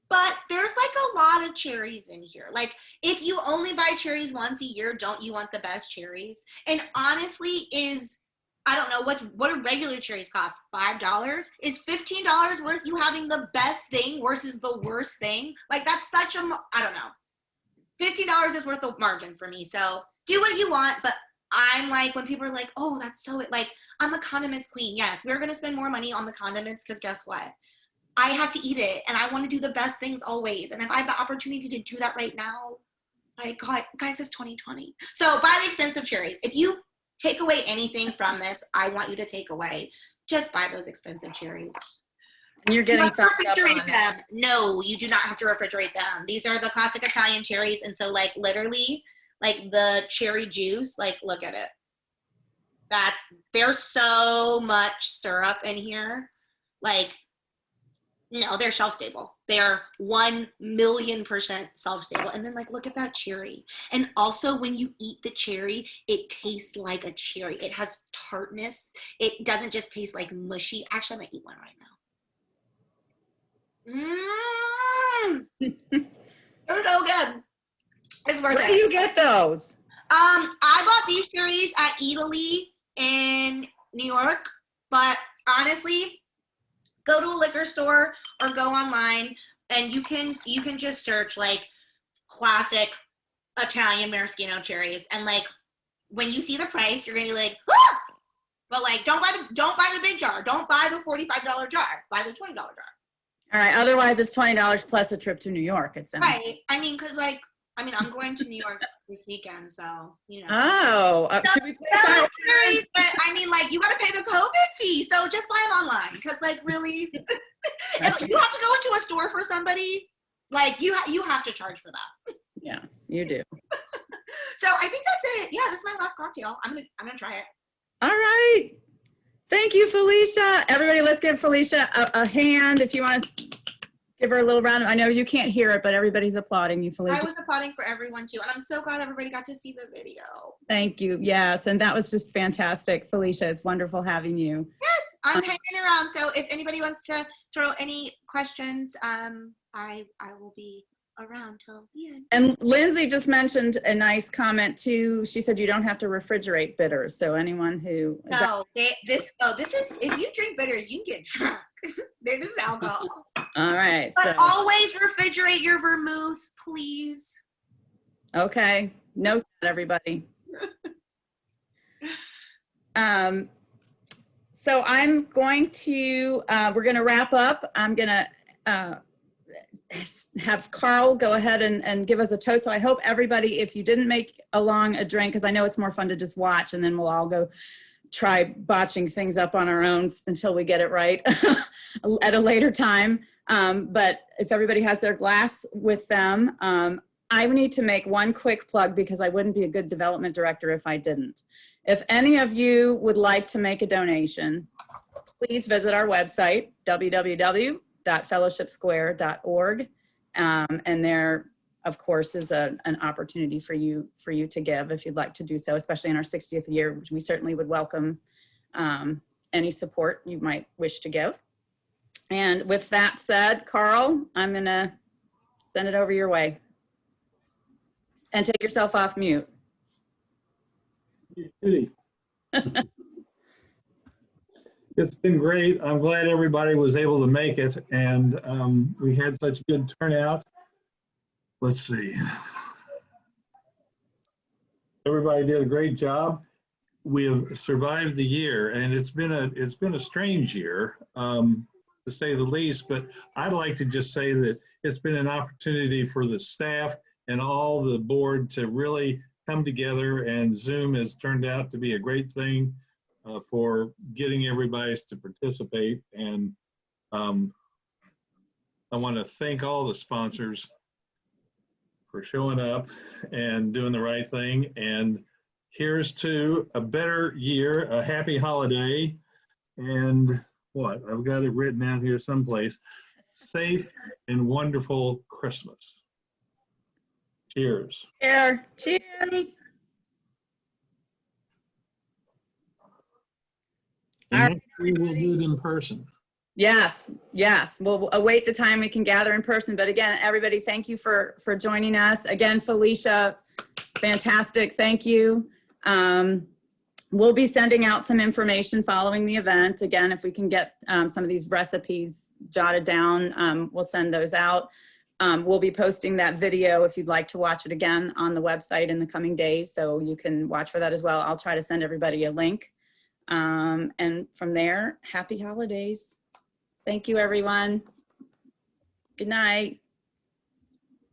But there's like a lot of cherries in here. Like, if you only buy cherries once a year, don't you want the best cherries? And honestly, I don't know, what do regular cherries cost? $5? Is $15 worth you having the best thing versus the worst thing? Like, that's such a, I don't know. $15 is worth the margin for me. So do what you want, but I'm like, when people are like, oh, that's so, like, I'm a condiments queen. Yes, we're going to spend more money on the condiments because guess what? I have to eat it, and I want to do the best things always. And if I have the opportunity to do that right now, like, God, guys, it's 2020. So buy the expensive cherries. If you take away anything from this, I want you to take away, just buy those expensive cherries. And you're getting you refrigerate them. No, you do not have to refrigerate them. These are the classic Italian cherries. And so, like, literally, like the cherry juice, like, look at it. There's so much syrup in here. Like, no, they're shelf stable. They're 1,000,000% shelf stable. And then, like, look at that cherry. And also, when you eat the cherry, it tastes like a cherry. It has tartness. It doesn't just taste like mushy. Actually, I'm gonna eat one right now. They're so good. It's worth it. Where do you get those? I bought these cherries at Eataly in New York, but honestly, go to a liquor store or go online, and you can just search like classic Italian maraschino cherries, and like when you see the price, you're gonna be like, ah! But like, don't buy the big jar. Don't buy the $45 jar. Buy the $20 jar. All right. Otherwise, it's $20 plus a trip to New York. It's right. I mean, I'm going to New York this weekend, so, you know. Oh, should we play but I mean, like, you got to pay the COVID fee, so just buy them online, because, like, really, if you have to go into a store for somebody, like, you have to charge for that. Yeah, you do. So I think that's it. Yeah, this is my last cocktail. I'm gonna try it. All right. Thank you, Felicia. Everybody, let's give Felicia a hand if you want to give her a little round. I know you can't hear it, but everybody's applauding you, Felicia. I was applauding for everyone too, and I'm so glad everybody got to see the video. Thank you. Yes, and that was just fantastic, Felicia. It's wonderful having you. Yes, I'm hanging around. So if anybody wants to throw any questions, I will be around till the end. And Lindsay just mentioned a nice comment too. She said you don't have to refrigerate bitters. So anyone who this is, if you drink bitters, you can get drunk. This is alcohol. All right. But always refrigerate your vermouth, please. Okay. Note that, everybody. So I'm going to, we're going to wrap up. I'm going to have Carl go ahead and give us a toast. So I hope everybody, if you didn't make along a drink, because I know it's more fun to just watch, and then we'll all go try botching things up on our own until we get it right at a later time. But if everybody has their glass with them, I need to make one quick plug because I wouldn't be a good development director if I didn't. If any of you would like to make a donation, please visit our website, www.fellowshipsquare.org. And there, of course, is an opportunity for you to give if you'd like to do so, especially in our 60th year, which we certainly would welcome any support you might wish to give. And with that said, Carl, I'm going to send it over your way. And take yourself off mute. Yes, It's been great. I'm glad everybody was able to make it, and we had such good turnout. Let's see. Everybody did a great job. We have survived the year, and it's been a strange year, to say the least. But I'd like to just say that it's been an opportunity for the staff and all the board to really come together, and Zoom has turned out to be a great thing for getting everybody to participate. And I want to thank all the sponsors for showing up and doing the right thing. And here's to a better year, a happy holiday, and what? I've got it written out here someplace. Safe and wonderful Christmas. Cheers. Cheers. And we will do it in person. Yes, yes. We'll await the time we can gather in person. But again, everybody, thank you for joining us. Again, Felicia, fantastic. Thank you. We'll be sending out some information following the event. Again, if we can get some of these recipes jotted down, we'll send those out. We'll be posting that video if you'd like to watch it again on the website in the coming days, so you can watch for that as well. I'll try to send everybody a link. And from there, happy holidays. Thank you, everyone. Good night.